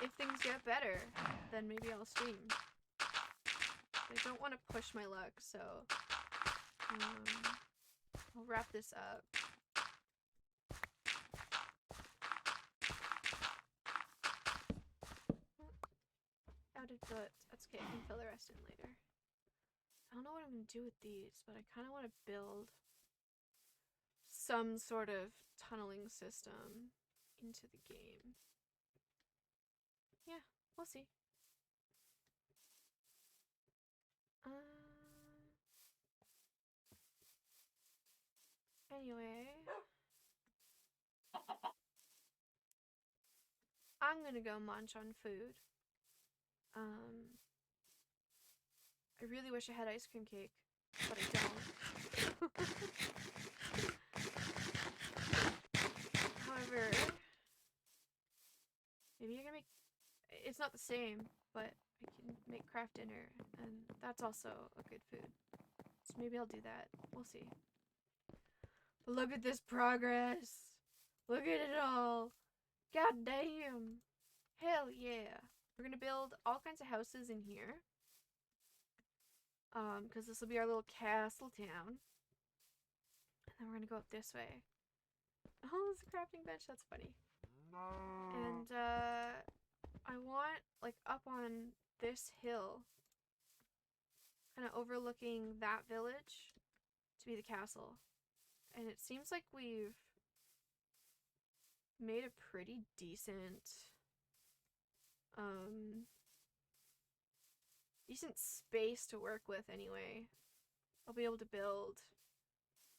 if things get better, then maybe I'll stream. I don't want to push my luck, so I'll wrap this up. Outed foot. That's okay, I can fill the rest in later. I don't know what I'm going to do with these, but I kind of want to build some sort of tunneling system into the game. Yeah, we'll see. Anyway, I'm gonna go munch on food. I really wish I had ice cream cake, but I don't. However, maybe I can make, it's not the same, but I can make craft dinner, and that's also a good food. So maybe I'll do that. We'll see. But look at this progress. Look at it all. God damn. Hell yeah. We're gonna build all kinds of houses in here. Because this will be our little castle town. And then we're gonna go up this way. Oh, it's a crafting bench. That's funny. And, I want, like, up on this hill, kind of overlooking that village, to be the castle. And it seems like we've made a pretty decent, decent space to work with anyway. I'll be able to build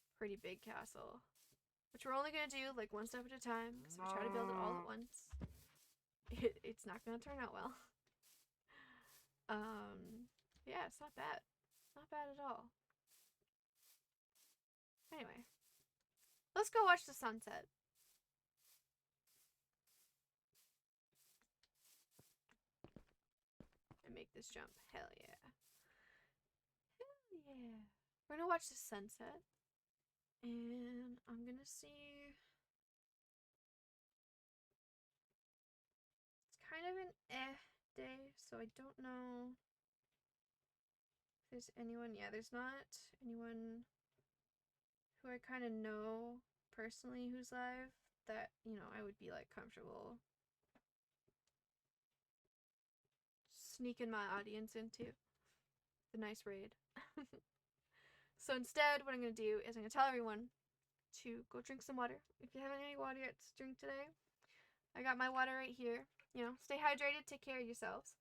a pretty big castle. Which we're only gonna do, like, one step at a time, because if we try to build it all at once, it's not gonna turn out well. Yeah, it's not bad. Not bad at all. Anyway, let's go watch the sunset. And make this jump. Hell yeah. Hell yeah. We're gonna watch the sunset. And I'm gonna see. It's kind of an day, so I don't know if there's anyone. Yeah, there's not anyone who I kind of know personally who's live that, you know, I would be like comfortable sneaking my audience into the nice raid. So instead, what I'm gonna do is I'm gonna tell everyone to go drink some water. If you haven't any water yet to drink today, I got my water right here. You know, stay hydrated, take care of yourselves.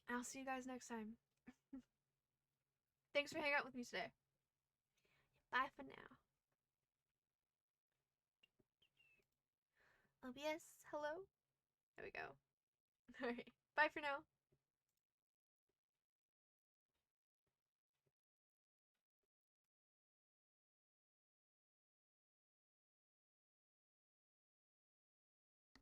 I'll see you guys next time. Thanks for hanging out with me today. Bye for now. OBS, hello? There we go. Alright, bye for now.